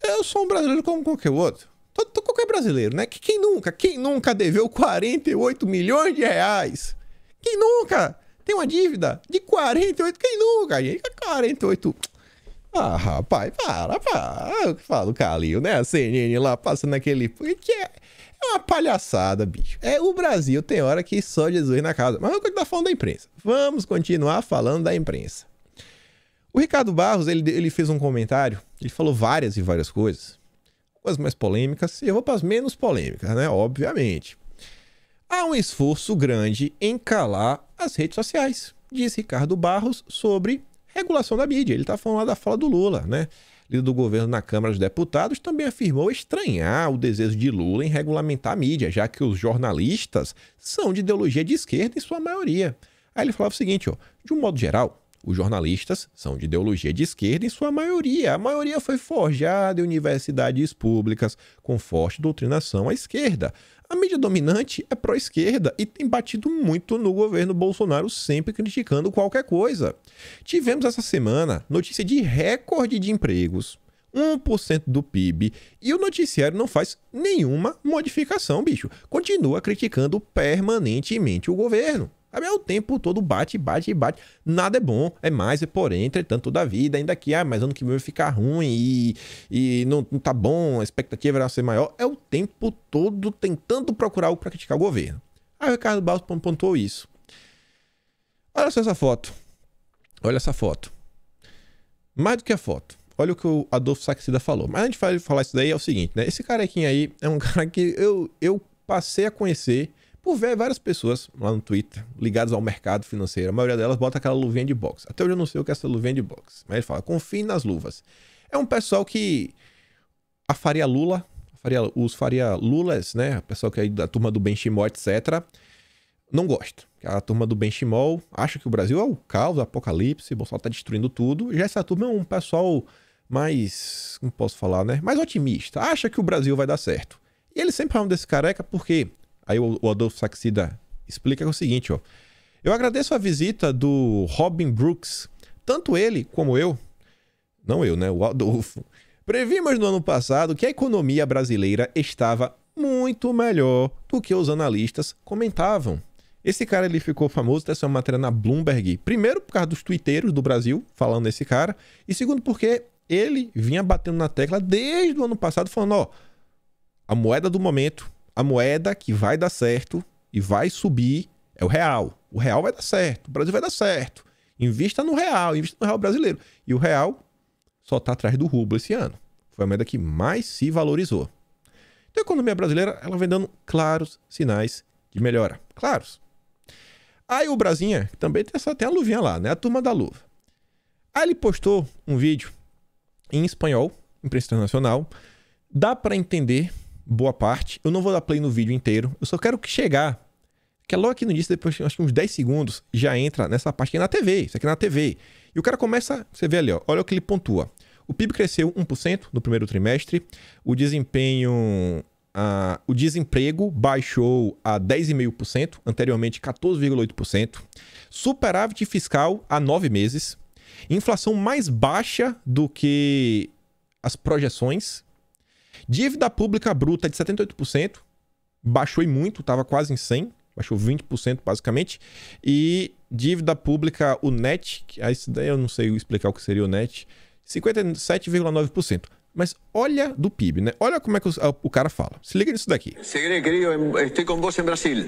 Eu sou um brasileiro como qualquer outro. Qualquer brasileiro, né? Quem nunca deveu 48 milhões de reais? Quem nunca tem uma dívida de 48? Quem nunca, gente? 48... Ah, rapaz, para. Eu que falo, Calil, né? A CNN lá passando aquele... Que é uma palhaçada, bicho. O Brasil tem hora que só Jesus na casa. Mas vamos continuar falando da imprensa. Vamos continuar falando da imprensa. O Ricardo Barros, ele fez um comentário. Ele falou várias e várias coisas. As mais polêmicas. E eu vou para as menos polêmicas, né? Obviamente. Há um esforço grande em calar as redes sociais. Diz Ricardo Barros sobre... regulação da mídia. Ele está falando lá da fala do Lula, né? Líder do governo na Câmara dos Deputados também afirmou estranhar o desejo de Lula em regulamentar a mídia, já que os jornalistas são de ideologia de esquerda em sua maioria. Aí ele falava o seguinte, ó, de um modo geral, os jornalistas são de ideologia de esquerda em sua maioria. A maioria foi forjada em universidades públicas com forte doutrinação à esquerda. A mídia dominante é pró-esquerda e tem batido muito no governo Bolsonaro, sempre criticando qualquer coisa. Tivemos essa semana notícia de recorde de empregos, 1% do PIB, e o noticiário não faz nenhuma modificação, bicho. Continua criticando permanentemente o governo. É o tempo todo bate. Nada é bom, é mais, é porém, entretanto, da vida, ainda que, mas ano que vem vai ficar ruim e não tá bom, a expectativa vai ser maior. É o tempo todo tentando procurar algo para criticar o governo. Aí o Ricardo Barros pontuou isso. Olha só essa foto. Olha essa foto. Mais do que a foto. Olha o que o Adolfo Saxida falou. Mas antes de falar isso daí, é o seguinte, né? Esse carequinho aí é um cara que eu passei a conhecer por ver várias pessoas lá no Twitter ligadas ao mercado financeiro. A maioria delas bota aquela luvinha de boxe. Até hoje eu não sei o que é essa luvinha de boxe. Mas ele fala, confie nas luvas. É um pessoal que a Faria Lula, os Faria Lulas, né? O pessoal que é da turma do Benchimol, etc., não gosta. A turma do Benchimol acha que o Brasil é o caos, o apocalipse, o Bolsonaro tá destruindo tudo. Já essa turma é um pessoal mais, como posso falar, né? Mais otimista. Acha que o Brasil vai dar certo. E ele sempre fala desse careca porque... Aí o Adolfo Saxida explica o seguinte, ó. Eu agradeço a visita do Robin Brooks. Tanto ele como eu... Não eu, né? O Adolfo. Previmos no ano passado que a economia brasileira estava muito melhor do que os analistas comentavam. Esse cara ele ficou famoso, tem uma matéria na Bloomberg. Primeiro, por causa dos twitteiros do Brasil, falando desse cara. E segundo, porque ele vinha batendo na tecla desde o ano passado, falando, ó, a moeda do momento, a moeda que vai dar certo e vai subir é o real. O real vai dar certo, o Brasil vai dar certo. Invista no real brasileiro. E o real só está atrás do rublo esse ano. Foi a moeda que mais se valorizou. Então a economia brasileira, ela vem dando claros sinais de melhora. Claros. Aí o Brasinha, também tem a luvinha lá, né? A turma da luva. Aí ele postou um vídeo em espanhol, imprensa internacional. Dá para entender boa parte. Eu não vou dar play no vídeo inteiro. Eu só quero que chegar, que é logo aqui no início, depois acho que uns 10 segundos, já entra nessa parte aqui na TV. Isso aqui é na TV. E o cara começa, você vê ali, ó, olha o que ele pontua. O PIB cresceu 1% no primeiro trimestre. O desemprego baixou a 10,5%, anteriormente 14,8%. Superávit fiscal a 9 meses. Inflação mais baixa do que as projeções. Dívida pública bruta de 78%. Baixou e muito, estava quase em 100%. Baixou 20% basicamente. E dívida pública, o net, isso daí eu não sei explicar o que seria o net, 57,9%. Mas olha do PIB, né? Olha como é que o cara fala. Se liga nisso daqui. Segre, querido, estou com você em Brasil.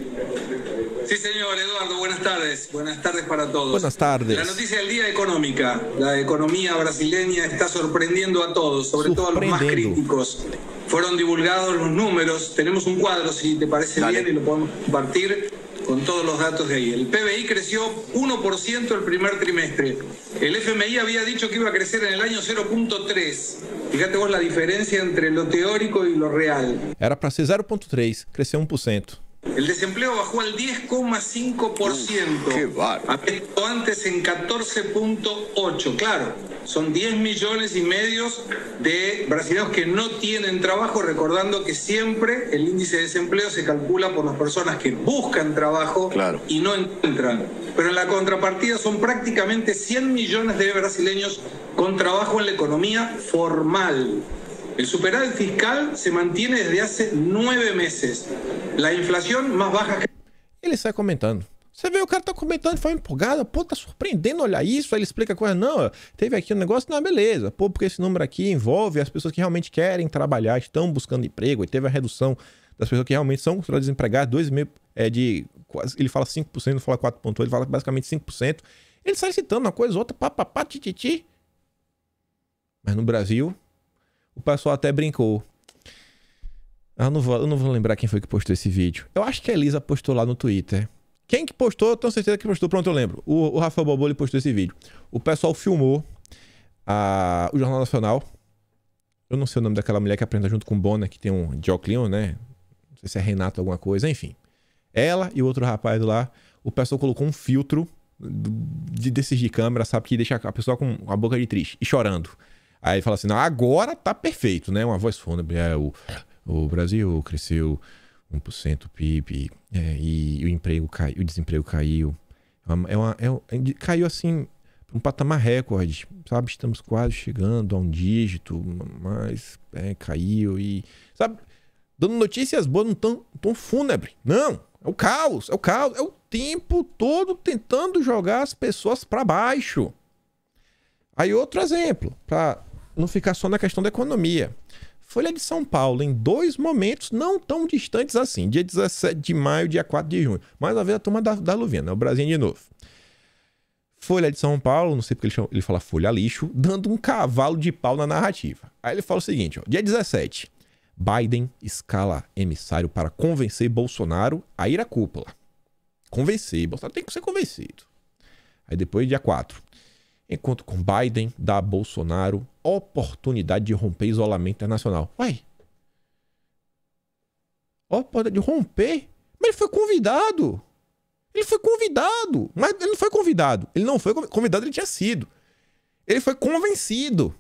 Sí, señor Eduardo, buenas tardes. Buenas tardes para todos. Buenas tardes. La noticia del día económica. La economía brasileña está sorprendiendo a todos, sobre todo a los más críticos. Fueron divulgados los números. Tenemos un cuadro, si te parece bien, y lo podemos compartir con todos los datos de ahí. El PBI creció 1% el primer trimestre. El FMI había dicho que iba a crecer en el año 0,3. Fíjate vos la diferencia entre lo teórico y lo real. Era para ser 0,3, cresceu 1%. El desempleo bajó al 10,5%. Había antes en 14,8%. Claro, son 10 millones y medio de brasileños que no tienen trabajo, recordando que siempre el índice de desempleo se calcula por las personas que buscan trabajo y no encuentran. Pero en la contrapartida son prácticamente 100 millones de brasileños con trabajo en la economía formal. El superávit fiscal se mantiene desde hace 9 meses. La inflación más baja que... Ele sai comentando. Você vê, o cara tá comentando, foi empolgado. Pô, tá surpreendendo, olha isso. Aí ele explica a coisa. Não, teve aqui um negócio, não, beleza. Pô, porque esse número aqui envolve as pessoas que realmente querem trabalhar, estão buscando emprego. E teve a redução das pessoas que realmente são desempregadas, 2,5%, de quase, ele fala 5%, não fala 4,8%, ele fala basicamente 5%. Ele sai citando uma coisa, outra, papapá, tititi. Mas no Brasil... O pessoal até brincou. Eu não vou lembrar quem foi que postou esse vídeo. Eu acho que a Elisa postou lá no Twitter. Quem que postou? Eu tenho certeza que postou. Pronto, eu lembro. O Rafael Boboli postou esse vídeo. O pessoal filmou o Jornal Nacional. Eu não sei o nome daquela mulher que apresenta junto com o Bonner, que tem um Dioclino, né? Não sei se é Renato alguma coisa. Enfim. Ela e o outro rapaz lá. O pessoal colocou um filtro desses de câmera, sabe? Que deixa a pessoa com a boca de triste e chorando. Aí fala assim, não, agora tá perfeito, né? Uma voz fúnebre. O Brasil cresceu 1% PIB e o desemprego caiu. Caiu assim, um patamar recorde, sabe? Estamos quase chegando a um dígito, mas caiu e... Sabe? Dando notícias boas num tom fúnebre. Não, é o caos. É o tempo todo tentando jogar as pessoas para baixo. Aí outro exemplo, para não ficar só na questão da economia. Folha de São Paulo, em 2 momentos não tão distantes assim. Dia 17 de maio, dia 4 de junho. Mais uma vez a turma da luvinha, né? O Brasil de novo. Folha de São Paulo, não sei porque ele fala folha lixo, dando um cavalo de pau na narrativa. Aí ele fala o seguinte, ó, dia 17, Biden escala emissário para convencer Bolsonaro a ir à cúpula. Convencer, Bolsonaro tem que ser convencido. Aí depois, dia 4, encontro com Biden dá a Bolsonaro oportunidade de romper isolamento internacional. Uai, oportunidade de romper? Mas ele foi convidado. Ele foi convidado. Mas ele não foi convidado. Ele não foi convidado, ele tinha sido. Ele foi convencido.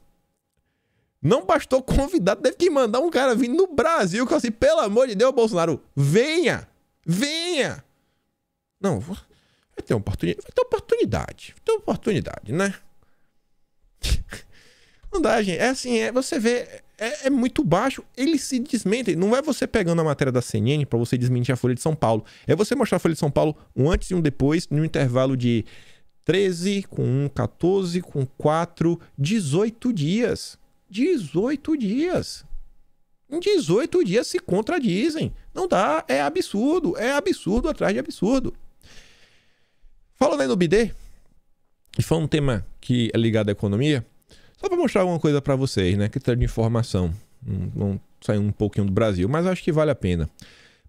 Não bastou convidado, teve que mandar um cara vir no Brasil, que eu assim, pelo amor de Deus, Bolsonaro, venha! Venha! Não, vai ter oportunidade, né? Não dá, gente. É assim, você vê, é muito baixo. Eles se desmentem. Não é você pegando a matéria da CNN pra você desmentir a Folha de São Paulo. É você mostrar a Folha de São Paulo um antes e um depois, num intervalo de 13 com 1, 14 com 4, 18 dias. 18 dias. Em 18 dias se contradizem. Não dá, é absurdo atrás de absurdo. Falando aí no BD, e foi um tema que é ligado à economia, só para mostrar alguma coisa para vocês, né? Que tá de informação. Não saiu um pouquinho do Brasil, mas acho que vale a pena.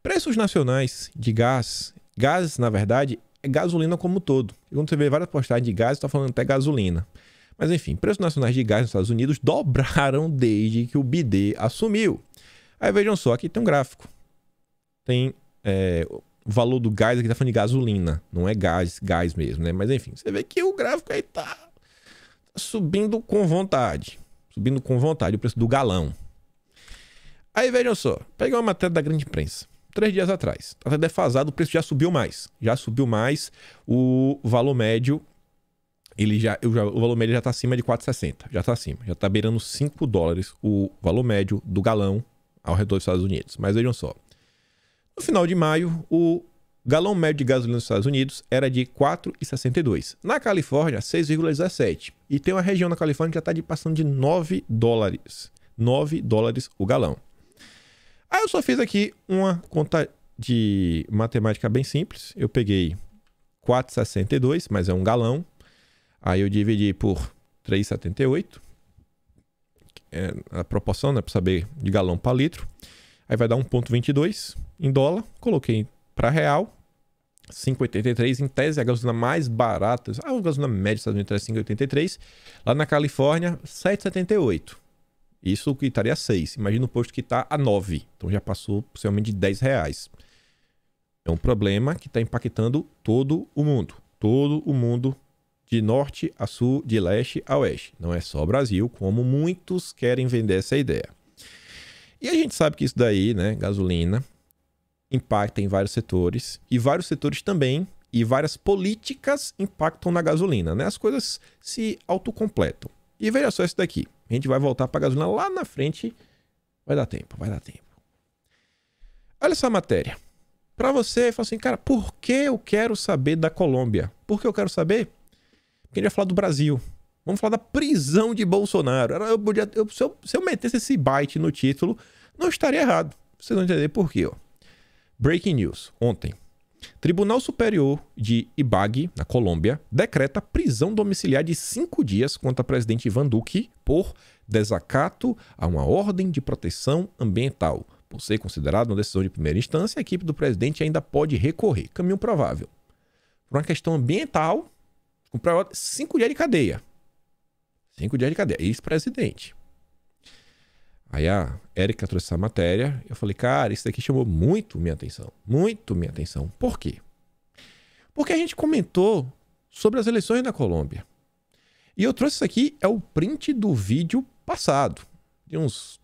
Preços nacionais de gás. Gás, na verdade, é gasolina como um todo. E quando você vê várias postagens de gás, está falando até gasolina. Mas enfim, preços nacionais de gás nos Estados Unidos dobraram desde que o BID assumiu. Aí vejam só, aqui tem um gráfico. Tem o valor do gás, aqui tá falando de gasolina. Não é gás mesmo, né? Mas enfim, você vê que o gráfico aí tá subindo com vontade. Subindo com vontade o preço do galão. Aí vejam só, peguei uma matéria da grande imprensa. 3 dias atrás. Tá até defasado, o preço já subiu mais. Já subiu mais. O valor médio, o valor médio já tá acima de 4,60. Já tá acima. Já tá beirando $5 o valor médio do galão ao redor dos Estados Unidos. Mas vejam só. No final de maio, o galão médio de gasolina nos Estados Unidos era de 4,62. Na Califórnia, 6,17. E tem uma região na Califórnia que já está passando de $9. $9 o galão. Aí eu só fiz aqui uma conta de matemática bem simples. Eu peguei 4,62, mas é um galão. Aí eu dividi por 3,78. É a proporção, né, para saber de galão para litro. Aí vai dar 1,22 em dólar. Coloquei para real. 5,83 em tese, a gasolina mais barata. A gasolina média dos Estados Unidos é 5,83. Lá na Califórnia, 7,78. Isso que estaria a 6. Imagina o posto que está a 9. Então já passou possivelmente de R$10. É um problema que está impactando todo o mundo. Todo o mundo, de norte a sul, de leste a oeste. Não é só o Brasil, como muitos querem vender essa ideia. E a gente sabe que isso daí, né, gasolina, impacta em vários setores. E vários setores também, e várias políticas impactam na gasolina, né? As coisas se autocompletam. E veja só isso daqui. A gente vai voltar para a gasolina lá na frente. Vai dar tempo. Olha essa matéria. Para você, fala assim, cara, por que eu quero saber da Colômbia? Por que eu quero saber? Porque a gente vai falar do Brasil. Vamos falar da prisão de Bolsonaro. Se eu metesse esse byte no título, não estaria errado. Vocês vão entender por quê. Ó. Breaking news. Ontem. Tribunal Superior de Ibagué, na Colômbia, decreta prisão domiciliar de 5 dias contra o presidente Iván Duque por desacato a uma ordem de proteção ambiental. Por ser considerado uma decisão de primeira instância, a equipe do presidente ainda pode recorrer. Caminho provável. Por uma questão ambiental, 5 dias de cadeia. 5 dias de cadeia. Ex-presidente. Aí a Érica trouxe essa matéria. Eu falei, cara, isso daqui chamou muito minha atenção. Muito minha atenção. Por quê? Porque a gente comentou sobre as eleições na Colômbia. E eu trouxe isso aqui, é o print do vídeo passado. De uns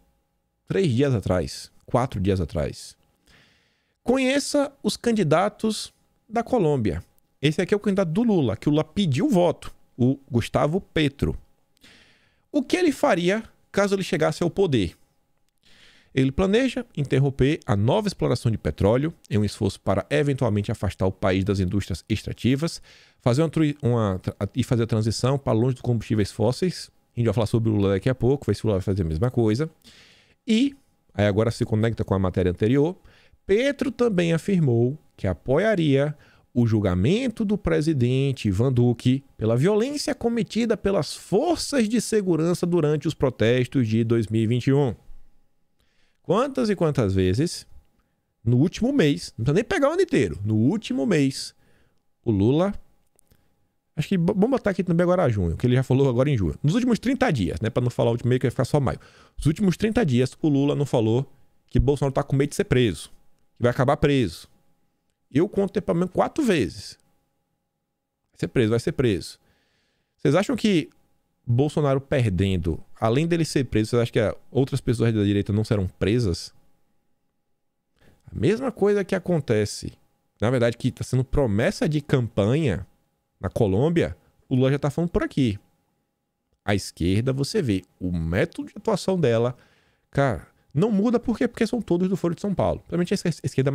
3 dias atrás. 4 dias atrás. Conheça os candidatos da Colômbia. Esse aqui é o candidato do Lula, que o Lula pediu voto. O Gustavo Petro. O que ele faria caso ele chegasse ao poder? Ele planeja interromper a nova exploração de petróleo em um esforço para eventualmente afastar o país das indústrias extrativas, fazer fazer a transição para longe dos combustíveis fósseis. A gente vai falar sobre o Lula daqui a pouco, ver se o Lula vai fazer a mesma coisa. E, aí agora se conecta com a matéria anterior, Petro também afirmou que apoiaria o julgamento do presidente Iván Duque pela violência cometida pelas forças de segurança durante os protestos de 2021. Quantas e quantas vezes, no último mês, não precisa nem pegar o ano inteiro, no último mês, o Lula, acho que vamos botar aqui também agora junho, que ele já falou agora em junho, nos últimos 30 dias, né, para não falar o último mês que vai ficar só maio, nos últimos 30 dias o Lula não falou que Bolsonaro tá com medo de ser preso, que vai acabar preso. Eu conto pelo menos 4 vezes. Vai ser preso. Vocês acham que Bolsonaro perdendo além dele ser preso, você acha que outras pessoas da direita não serão presas? A mesma coisa que acontece, na verdade, que está sendo promessa de campanha na Colômbia, o Lula já está falando por aqui. A esquerda, você vê, o método de atuação dela, cara, não muda por quê? Porque são todos do Foro de São Paulo. Principalmente a esquerda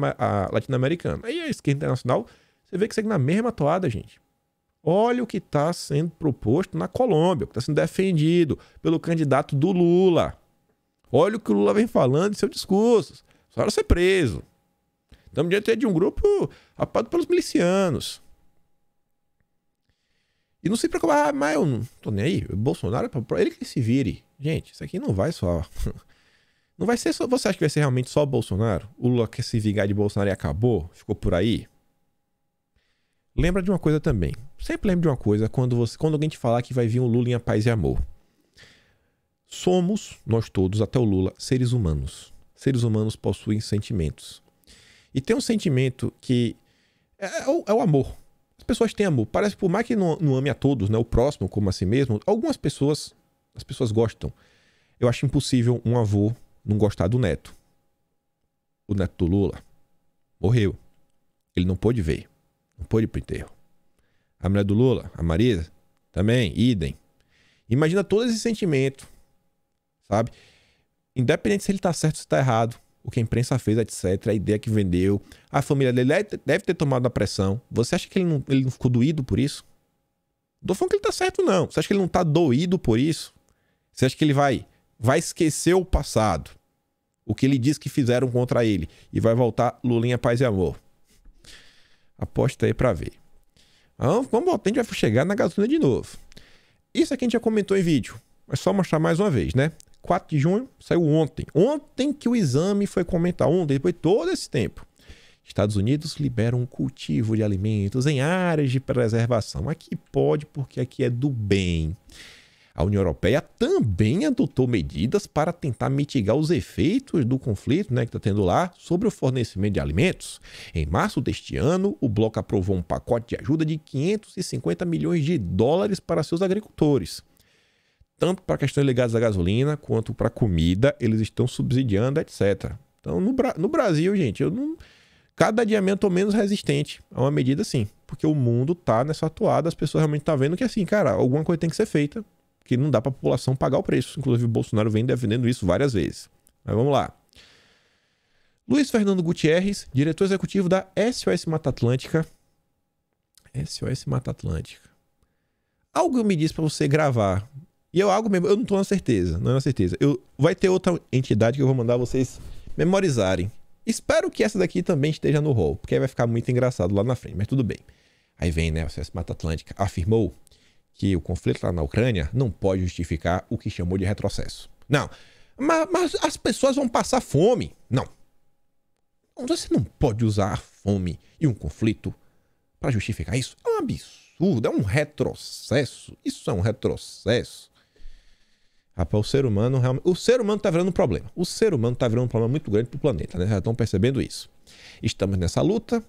latino-americana. Aí a esquerda internacional, você vê que segue na mesma toada, gente. Olha o que está sendo proposto na Colômbia, o que está sendo defendido pelo candidato do Lula. Olha o que o Lula vem falando em seus discursos. Só era ser preso. Estamos diante de um grupo apoiado pelos milicianos. E não se preocupa, mas eu não tô nem aí. O Bolsonaro, ele que se vire. Gente, isso aqui não vai só... Não vai ser só... Você acha que vai ser realmente só o Bolsonaro? O Lula quer se vingar de Bolsonaro e acabou? Ficou por aí? Lembra de uma coisa também. Sempre lembra de uma coisa quando alguém te falar que vai vir um Lula em paz e amor. Somos, nós todos, até o Lula, seres humanos. Seres humanos possuem sentimentos. E tem um sentimento que é o amor. As pessoas têm amor. Parece, por mais que não ame a todos, né, o próximo como a si mesmo, algumas pessoas, as pessoas gostam. Eu acho impossível um avô não gostar do neto. O neto do Lula morreu. Ele não pôde ver. Não pôde ir pro enterro. A mulher do Lula, a Marisa, também, idem. Imagina todo esse sentimento, sabe? Independente se ele tá certo ou se tá errado, o que a imprensa fez, etc., a ideia que vendeu, a família dele deve ter tomado a pressão. Você acha que ele não ficou doído por isso? Não tô falando que ele tá certo, não. Você acha que ele não tá doído por isso? Você acha que ele vai esquecer o passado? O que ele disse que fizeram contra ele e vai voltar Lulinha, paz e amor? Aposta aí pra ver. Vamos voltar, a gente vai chegar na gasolina de novo. Isso aqui a gente já comentou em vídeo, mas só mostrar mais uma vez, né? 4 de junho, saiu ontem. Ontem que o exame foi comentar, ontem, depois de todo esse tempo. Estados Unidos liberam um cultivo de alimentos em áreas de preservação. Aqui pode, porque aqui é do bem. A União Europeia também adotou medidas para tentar mitigar os efeitos do conflito, né, que está tendo lá sobre o fornecimento de alimentos. Em março deste ano, o bloco aprovou um pacote de ajuda de 550 milhões de dólares para seus agricultores. Tanto para questões ligadas à gasolina, quanto para comida, eles estão subsidiando, etc. Então, no Brasil, gente, cada adiamento menos resistente a uma medida assim. Porque o mundo tá nessa atuada, as pessoas realmente estão vendo que assim, cara, alguma coisa tem que ser feita, que não dá para a população pagar o preço. Inclusive, o Bolsonaro vem defendendo isso várias vezes. Mas vamos lá. Luiz Fernando Gutierrez, diretor executivo da SOS Mata Atlântica. SOS Mata Atlântica. Algo me diz para você gravar. E algo mesmo, eu não tô na certeza. Não é na certeza. Vai ter outra entidade que eu vou mandar vocês memorizarem. Espero que essa daqui também esteja no rol, porque aí vai ficar muito engraçado lá na frente. Mas tudo bem. Aí vem, né? A SOS Mata Atlântica afirmou que o conflito lá na Ucrânia não pode justificar o que chamou de retrocesso. Não, mas as pessoas vão passar fome. Não. Você não pode usar a fome e um conflito para justificar isso. É um absurdo, é um retrocesso. Isso é um retrocesso. Rapaz, o ser humano tá virando um problema. O ser humano tá virando um problema muito grande pro planeta, né? Já estão percebendo isso. Estamos nessa luta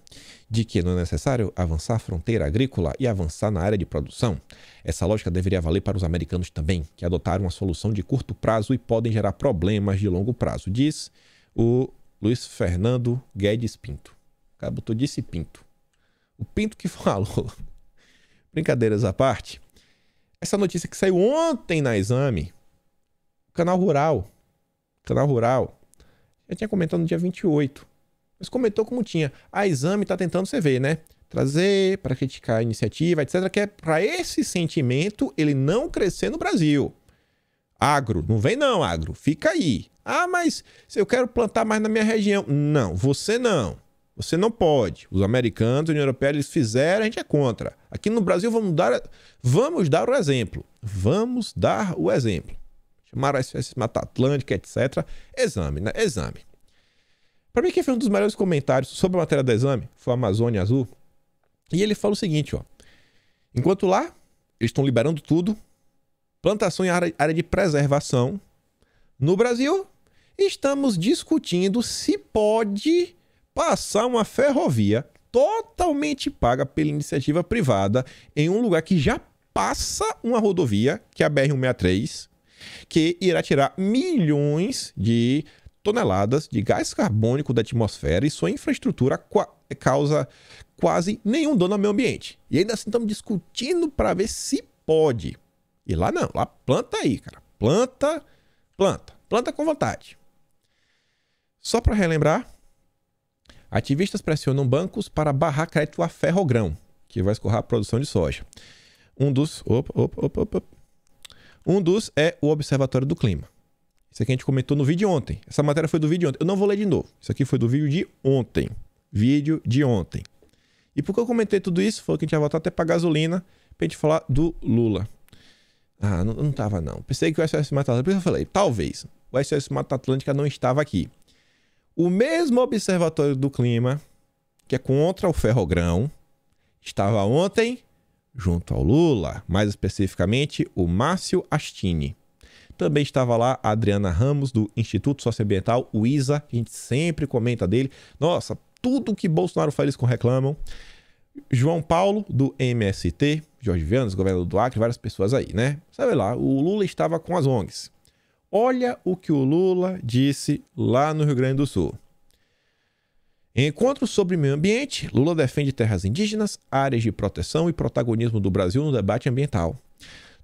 de que não é necessário avançar a fronteira agrícola e avançar na área de produção. Essa lógica deveria valer para os americanos também, que adotaram uma solução de curto prazo e podem gerar problemas de longo prazo, diz o Luiz Fernando Guedes Pinto. O cara botou disse Pinto. O Pinto que falou. Brincadeiras à parte. Essa notícia que saiu ontem na Exame, Canal Rural, já tinha comentado no dia 28. Mas comentou como tinha. A Exame tá tentando, você ver, né? Trazer para criticar a iniciativa, etc. Que é para esse sentimento ele não crescer no Brasil. Agro, não vem não, agro. Fica aí. Ah, mas se eu quero plantar mais na minha região. Não, você não. Você não pode. Os americanos, a União Europeia, eles fizeram, a gente é contra. Aqui no Brasil vamos dar o exemplo. Vamos dar o exemplo. Chamaram a SOS Mata Atlântica, etc. Exame, né? Exame. Para mim, quem fez um dos melhores comentários sobre a matéria do Exame foi a Amazônia Azul. E ele fala o seguinte, ó. Enquanto lá, eles estão liberando tudo, plantação em área de preservação. No Brasil, estamos discutindo se pode passar uma ferrovia totalmente paga pela iniciativa privada em um lugar que já passa uma rodovia, que é a BR-163, que irá tirar milhões de toneladas de gás carbônico da atmosfera e sua infraestrutura causa quase nenhum dano ao meio ambiente. E ainda assim estamos discutindo para ver se pode. E lá não, lá planta aí, cara. Planta com vontade. Só para relembrar, ativistas pressionam bancos para barrar crédito a Ferrogrão, que vai escoar a produção de soja. Um dos é o Observatório do Clima. Isso aqui a gente comentou no vídeo de ontem. Essa matéria foi do vídeo de ontem. Eu não vou ler de novo. Isso aqui foi do vídeo de ontem. E por que eu comentei tudo isso? Foi que a gente ia voltar até para gasolina pra gente falar do Lula. Ah, não tava não. Pensei que o SOS Mata Atlântica... Por isso eu falei, talvez. O SOS Mata Atlântica não estava aqui. O mesmo Observatório do Clima, que é contra o Ferrogrão, estava ontem junto ao Lula. Mais especificamente, o Márcio Astini. Também estava lá a Adriana Ramos, do Instituto Socioambiental, o ISA, que a gente sempre comenta dele. Nossa, tudo que Bolsonaro faz, eles reclamam. João Paulo, do MST, Jorge Vianos, governador do Acre, várias pessoas aí, né? Sabe lá, o Lula estava com as ONGs. Olha o que o Lula disse lá no Rio Grande do Sul. Em encontro sobre meio ambiente, Lula defende terras indígenas, áreas de proteção e protagonismo do Brasil no debate ambiental.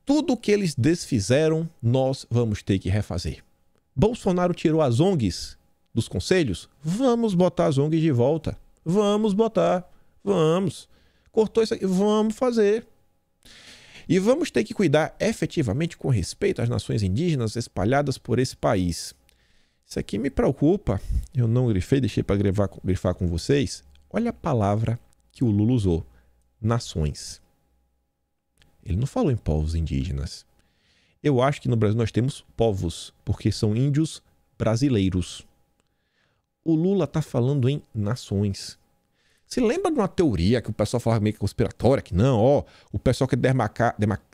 Tudo o que eles desfizeram, nós vamos ter que refazer. Bolsonaro tirou as ONGs dos conselhos? Vamos botar as ONGs de volta. Vamos botar. Vamos. Cortou isso aqui? Vamos fazer. E vamos ter que cuidar efetivamente com respeito às nações indígenas espalhadas por esse país. Isso aqui me preocupa. Eu não grifei, deixei para grifar com vocês. Olha a palavra que o Lula usou. Nações. Ele não falou em povos indígenas. Eu acho que no Brasil nós temos povos, porque são índios brasileiros. O Lula está falando em nações. Se lembra de uma teoria que o pessoal falava meio conspiratória, que não, ó, o pessoal quer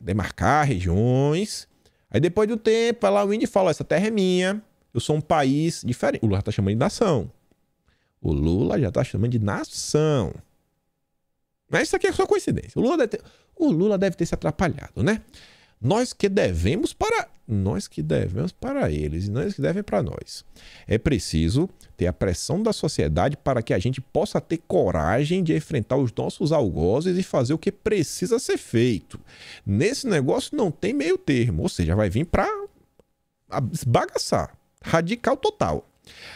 demarcar regiões. Aí depois do tempo, vai lá o índio e fala, essa terra é minha, eu sou um país diferente. O Lula já está chamando de nação. Mas isso aqui é só coincidência. O Lula deve ter se atrapalhado, né? Nós que devemos para eles e nós que devem para nós. É preciso ter a pressão da sociedade para que a gente possa ter coragem de enfrentar os nossos algozes e fazer o que precisa ser feito. Nesse negócio não tem meio termo, ou seja, vai vir para esbagaçar, radical total.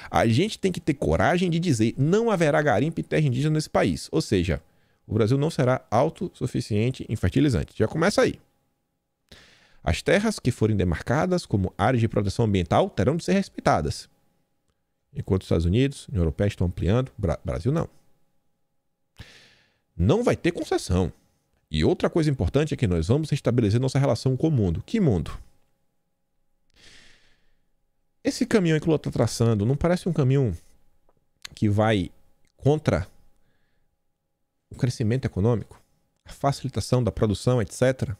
A gente tem que ter coragem de dizer não haverá garimpo e terra indígena nesse país, ou seja, o Brasil não será autossuficiente em fertilizante. Já começa aí. As terras que forem demarcadas como áreas de proteção ambiental terão de ser respeitadas. Enquanto os Estados Unidos, a União Europeia estão ampliando, Brasil não. Não vai ter concessão. E outra coisa importante é que nós vamos restabelecer nossa relação com o mundo. Que mundo? Esse caminho que o Lula está traçando não parece um caminho que vai contra o crescimento econômico, a facilitação da produção, etc.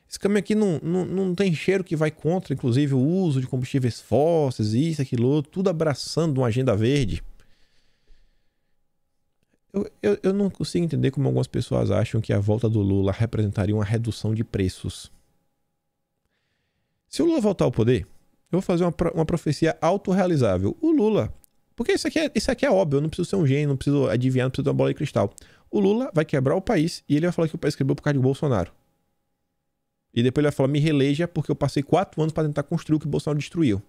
Esse caminho aqui não tem cheiro que vai contra, inclusive, o uso de combustíveis fósseis, isso, aquilo, outro, tudo abraçando uma agenda verde. Eu não consigo entender como algumas pessoas acham que a volta do Lula representaria uma redução de preços. Se o Lula voltar ao poder, eu vou fazer uma profecia autorrealizável. O Lula... Porque isso aqui é óbvio, eu não preciso ser um gênio, não preciso adivinhar, não preciso ter uma bola de cristal. O Lula vai quebrar o país e ele vai falar que o país quebrou por causa de Bolsonaro. E depois ele vai falar, me reeleja porque eu passei 4 anos para tentar construir o que o Bolsonaro destruiu.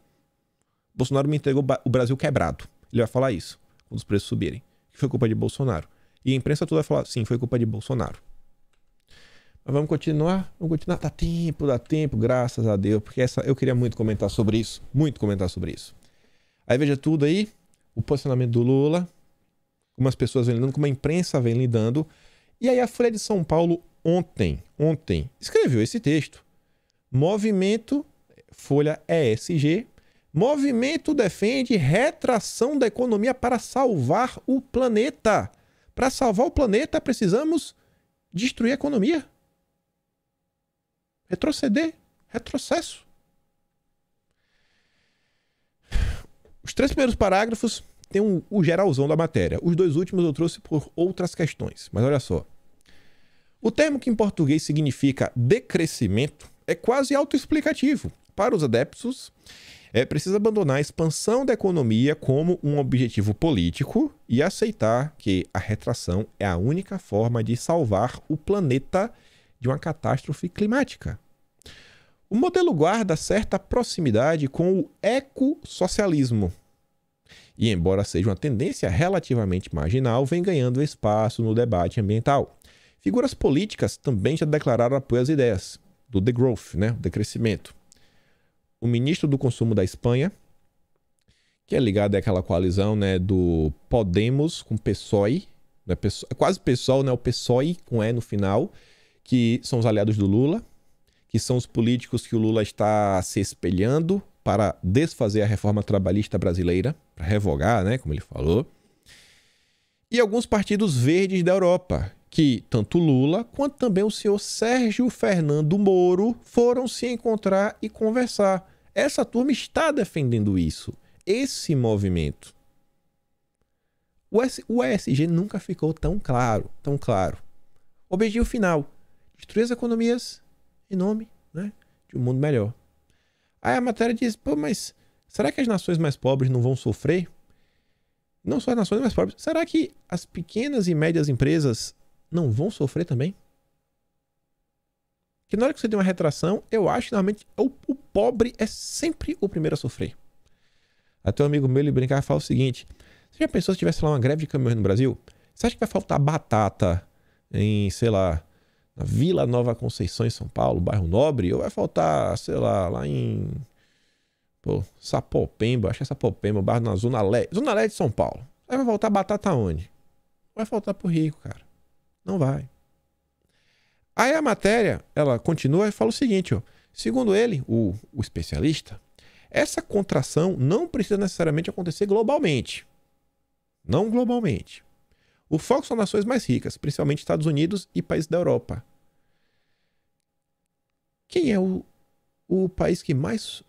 Bolsonaro me entregou o Brasil quebrado. Ele vai falar isso, quando os preços subirem. Que foi culpa de Bolsonaro. E a imprensa toda vai falar, sim, foi culpa de Bolsonaro. Mas vamos continuar? Dá tempo, graças a Deus. Porque eu queria muito comentar sobre isso. Aí veja tudo aí. O posicionamento do Lula, como as pessoas vêm lidando, como a imprensa vem lidando. E aí a Folha de São Paulo ontem, escreveu esse texto. Movimento, Folha ESG, movimento defende retração da economia para salvar o planeta. Para salvar o planeta, precisamos destruir a economia. Retrocesso. Os 3 primeiros parágrafos têm o geralzão da matéria. Os 2 últimos eu trouxe por outras questões. Mas olha só. O termo que em português significa decrescimento é quase autoexplicativo. Para os adeptos, é preciso abandonar a expansão da economia como um objetivo político e aceitar que a retração é a única forma de salvar o planeta de uma catástrofe climática. O modelo guarda certa proximidade com o ecossocialismo e, embora seja uma tendência relativamente marginal, vem ganhando espaço no debate ambiental. Figuras políticas também já declararam apoio às ideias do degrowth, né, do decrescimento. O ministro do Consumo da Espanha, que é ligado àquela coalizão, né, do Podemos com PSOE, né, quase PSOL, né, o PSOE com E no final, que são os aliados do Lula, que são os políticos que o Lula está se espelhando para desfazer a reforma trabalhista brasileira, para revogar, né, como ele falou. E alguns partidos verdes da Europa, que tanto Lula quanto também o senhor Sérgio Fernando Moro foram se encontrar e conversar. Essa turma está defendendo isso, esse movimento. O ESG nunca ficou tão claro. O objetivo final, destruir as economias em nome, né, de um mundo melhor. Aí a matéria diz, pô, mas será que as nações mais pobres não vão sofrer? Não só as nações mais pobres, será que as pequenas e médias empresas não vão sofrer também? Que na hora que você tem uma retração, eu acho que normalmente o pobre é sempre o primeiro a sofrer. Até um amigo meu, ele brincava e fala o seguinte: você já pensou se tivesse lá uma greve de caminhões no Brasil? Você acha que vai faltar batata em, sei lá, na Vila Nova Conceição, em São Paulo, bairro Nobre? Ou vai faltar, sei lá em Sapopemba, acho que é Sapopemba, bairro na Zona Leste de São Paulo. Aí vai faltar batata onde? Vai faltar pro rico, cara. Não vai. Aí a matéria, ela continua e fala o seguinte, ó. Segundo ele, o especialista, essa contração não precisa necessariamente acontecer globalmente. Não globalmente. O foco são nações mais ricas, principalmente Estados Unidos e países da Europa. Quem é o país que mais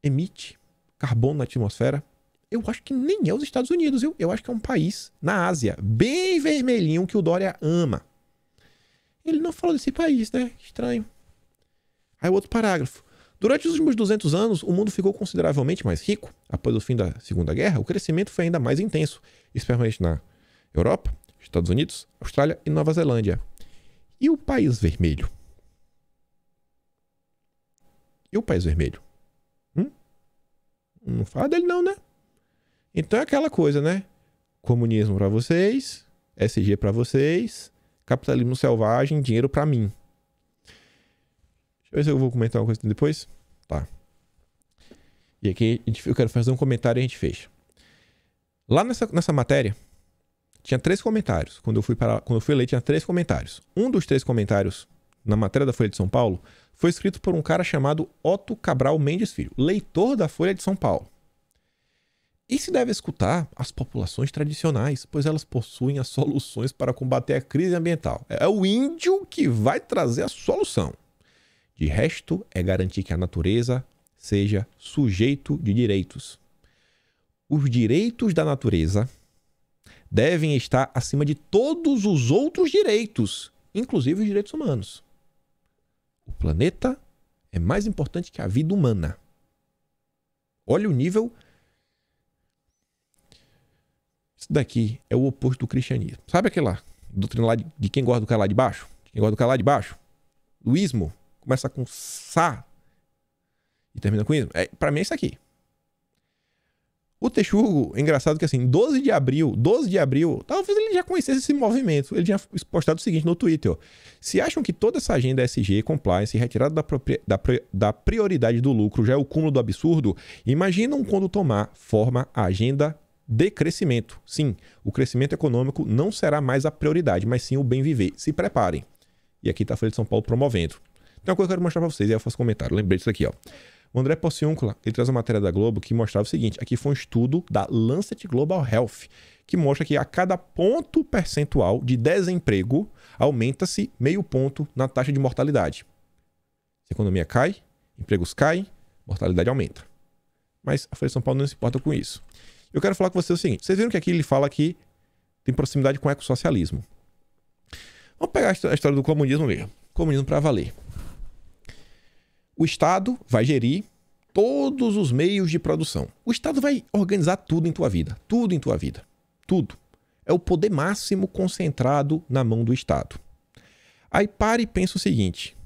emite carbono na atmosfera? Eu acho que nem é os Estados Unidos, viu? Eu acho que é um país na Ásia, bem vermelhinho, que o Dória ama. Ele não falou desse país, né? Estranho. Aí o outro parágrafo. Durante os últimos 200 anos, o mundo ficou consideravelmente mais rico. Após o fim da Segunda Guerra, o crescimento foi ainda mais intenso, especialmente na Europa, Estados Unidos, Austrália e Nova Zelândia. E o país vermelho? E o país vermelho? Não fala dele não, né? Então é aquela coisa, né? Comunismo pra vocês, SG pra vocês, capitalismo selvagem, dinheiro pra mim. Deixa eu ver se eu vou comentar uma coisa depois. Tá. E aqui eu quero fazer um comentário e a gente fecha. Lá nessa matéria, tinha 3 comentários. Quando eu fui ler, tinha 3 comentários. Um dos 3 comentários, na matéria da Folha de São Paulo, foi escrito por um cara chamado Otto Cabral Mendes Filho, leitor da Folha de São Paulo. E se deve escutar as populações tradicionais, pois elas possuem as soluções para combater a crise ambiental. É o índio que vai trazer a solução. De resto, é garantir que a natureza seja sujeito de direitos. Os direitos da natureza devem estar acima de todos os outros direitos, inclusive os direitos humanos. O planeta é mais importante que a vida humana. Olha o nível. Isso daqui é o oposto do cristianismo. Sabe aquela doutrina lá de quem gosta do cara lá de baixo? Quem gosta do cara lá de baixo? O ismo começa com Sá e termina com ismo. Pra mim é isso aqui. O Texugo, engraçado que assim, 12 de abril, talvez ele já conhecesse esse movimento. Ele tinha postado o seguinte no Twitter, ó. Se acham que toda essa agenda SG, compliance e retirada da prioridade do lucro já é o cúmulo do absurdo, imaginam quando tomar forma a agenda de crescimento. Sim, o crescimento econômico não será mais a prioridade, mas sim o bem viver. Se preparem. E aqui está a Folha de São Paulo promovendo. Tem uma coisa que eu quero mostrar para vocês, aí eu faço comentário. Lembrei disso aqui, ó. O André Porciúncula, ele traz uma matéria da Globo que mostrava o seguinte. Aqui foi um estudo da Lancet Global Health, que mostra que a cada ponto percentual de desemprego aumenta-se meio ponto na taxa de mortalidade. Se a economia cai, empregos caem, mortalidade aumenta. Mas a Folha de São Paulo não se importa com isso. Eu quero falar com vocês o seguinte. Vocês viram que aqui ele fala que tem proximidade com o ecossocialismo. Vamos pegar a história do comunismo mesmo. Comunismo para valer. O Estado vai gerir todos os meios de produção. O Estado vai organizar tudo em tua vida. Tudo em tua vida. Tudo. É o poder máximo concentrado na mão do Estado. Aí para e pensa o seguinte.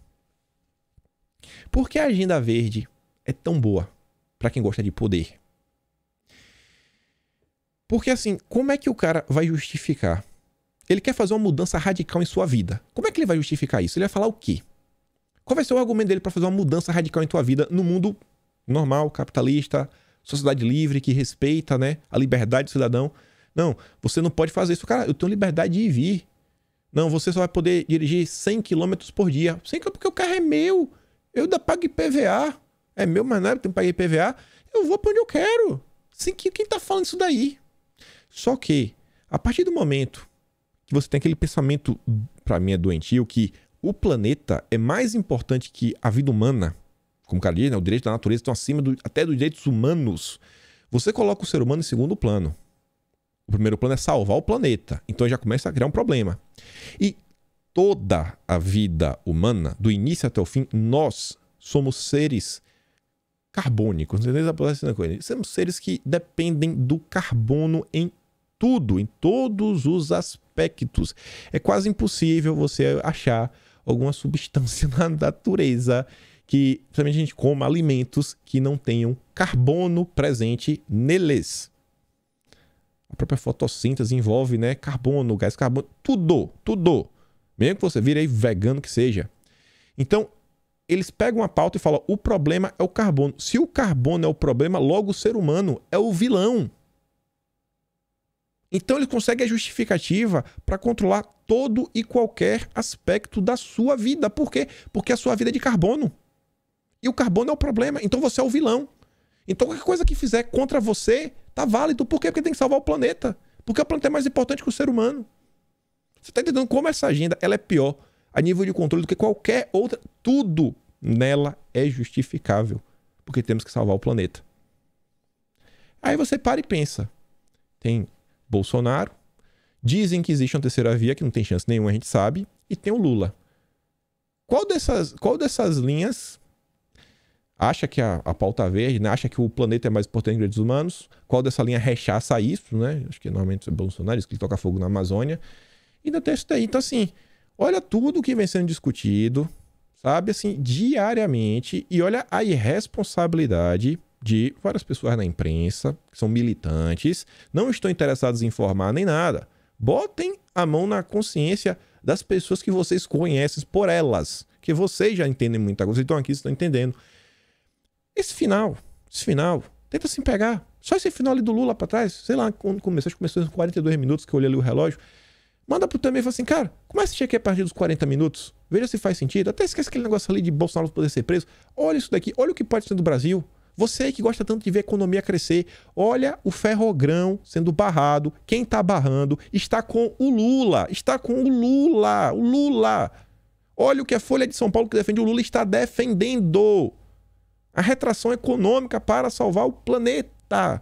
Por que a agenda verde é tão boa para quem gosta de poder? Porque assim, como é que o cara vai justificar? Ele quer fazer uma mudança radical em sua vida. Como é que ele vai justificar isso? Ele vai falar o quê? Qual vai ser o argumento dele para fazer uma mudança radical em tua vida no mundo normal, capitalista, sociedade livre, que respeita, né, a liberdade do cidadão? Não, você não pode fazer isso. Cara, eu tenho liberdade de vir. Não, você só vai poder dirigir 100 km por dia. 100 km porque o carro é meu. Eu ainda pago IPVA. É meu, mas não é, eu tenho que pagar IPVA. Eu vou para onde eu quero. Quem tá falando isso daí? Só que, a partir do momento que você tem aquele pensamento, para mim é doentio, que o planeta é mais importante que a vida humana, como o cara diz, né? O direito da natureza estão acima até dos direitos humanos. Você coloca o ser humano em segundo plano. O primeiro plano é salvar o planeta. Então já começa a criar um problema. E toda a vida humana, do início até o fim, nós somos seres carbônicos. Somos seres que dependem do carbono em tudo, em todos os aspectos. É quase impossível você achar alguma substância na natureza que, principalmente, a gente coma alimentos que não tenham carbono presente neles. A própria fotossíntese envolve, né, carbono, gás carbono, tudo. Mesmo que você vire aí vegano que seja. Então, eles pegam a pauta e falam, o problema é o carbono. Se o carbono é o problema, logo o ser humano é o vilão. Então eles conseguem a justificativa para controlar todo e qualquer aspecto da sua vida. Por quê? Porque a sua vida é de carbono. E o carbono é o problema. Então você é o vilão. Então qualquer coisa que fizer contra você tá válido. Por quê? Porque tem que salvar o planeta. Porque o planeta é mais importante que o ser humano. Você está entendendo como essa agenda ela é pior a nível de controle do que qualquer outra. Tudo nela é justificável. Porque temos que salvar o planeta. Aí você para e pensa. Tem Bolsonaro, dizem que existe uma terceira via, que não tem chance nenhuma, a gente sabe, e tem o Lula. Qual dessas linhas acha que a pauta verde, né? Acha que o planeta é mais importante que os direitos humanos? Qual dessa linha rechaça isso, né? Acho que normalmente é Bolsonaro, diz que ele toca fogo na Amazônia. E ainda tem isso daí. Então, assim, olha tudo que vem sendo discutido, sabe, assim, diariamente, e olha a irresponsabilidade de várias pessoas na imprensa, que são militantes, não estão interessados em informar nem nada. Botem a mão na consciência das pessoas que vocês conhecem por elas, que vocês já entendem muita coisa, vocês estão aqui, vocês estão entendendo. Esse final, tenta se pegar. Só esse final ali do Lula pra trás, sei lá, quando começou em 42 minutos que eu olhei ali o relógio, manda pro também e fala assim, cara, começa a assistir aqui a partir dos 40 minutos, veja se faz sentido, até esquece aquele negócio ali de Bolsonaro poder ser preso, olha isso daqui, olha o que pode ser do Brasil. Você que gosta tanto de ver a economia crescer, olha o ferrogrão sendo barrado. Quem está barrando está com o Lula. O Lula. Olha o que a Folha de São Paulo, que defende o Lula, está defendendo. A retração econômica para salvar o planeta.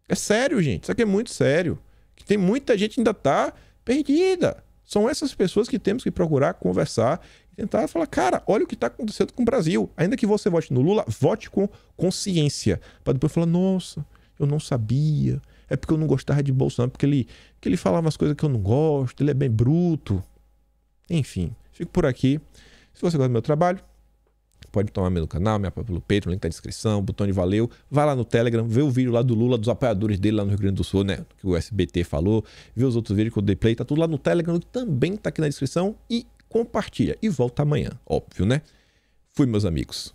É sério, gente. Isso aqui é muito sério. Que tem muita gente que ainda está perdida. São essas pessoas que temos que procurar conversar e tentar falar, cara, olha o que está acontecendo com o Brasil. Ainda que você vote no Lula, vote com consciência. Para depois falar, nossa, eu não sabia. É porque eu não gostava de Bolsonaro, porque ele falava umas coisas que eu não gosto, ele é bem bruto. Enfim, fico por aqui. Se você gosta do meu trabalho, pode tomar meu canal, me apoia pelo Patreon, link tá na descrição, botão de valeu. Vai lá no Telegram, vê o vídeo lá do Lula, dos apoiadores dele lá no Rio Grande do Sul, né? Que o SBT falou. Vê os outros vídeos que eu dei play, tá tudo lá no Telegram, que também tá aqui na descrição. E compartilha. E volta amanhã, óbvio, né? Fui, meus amigos.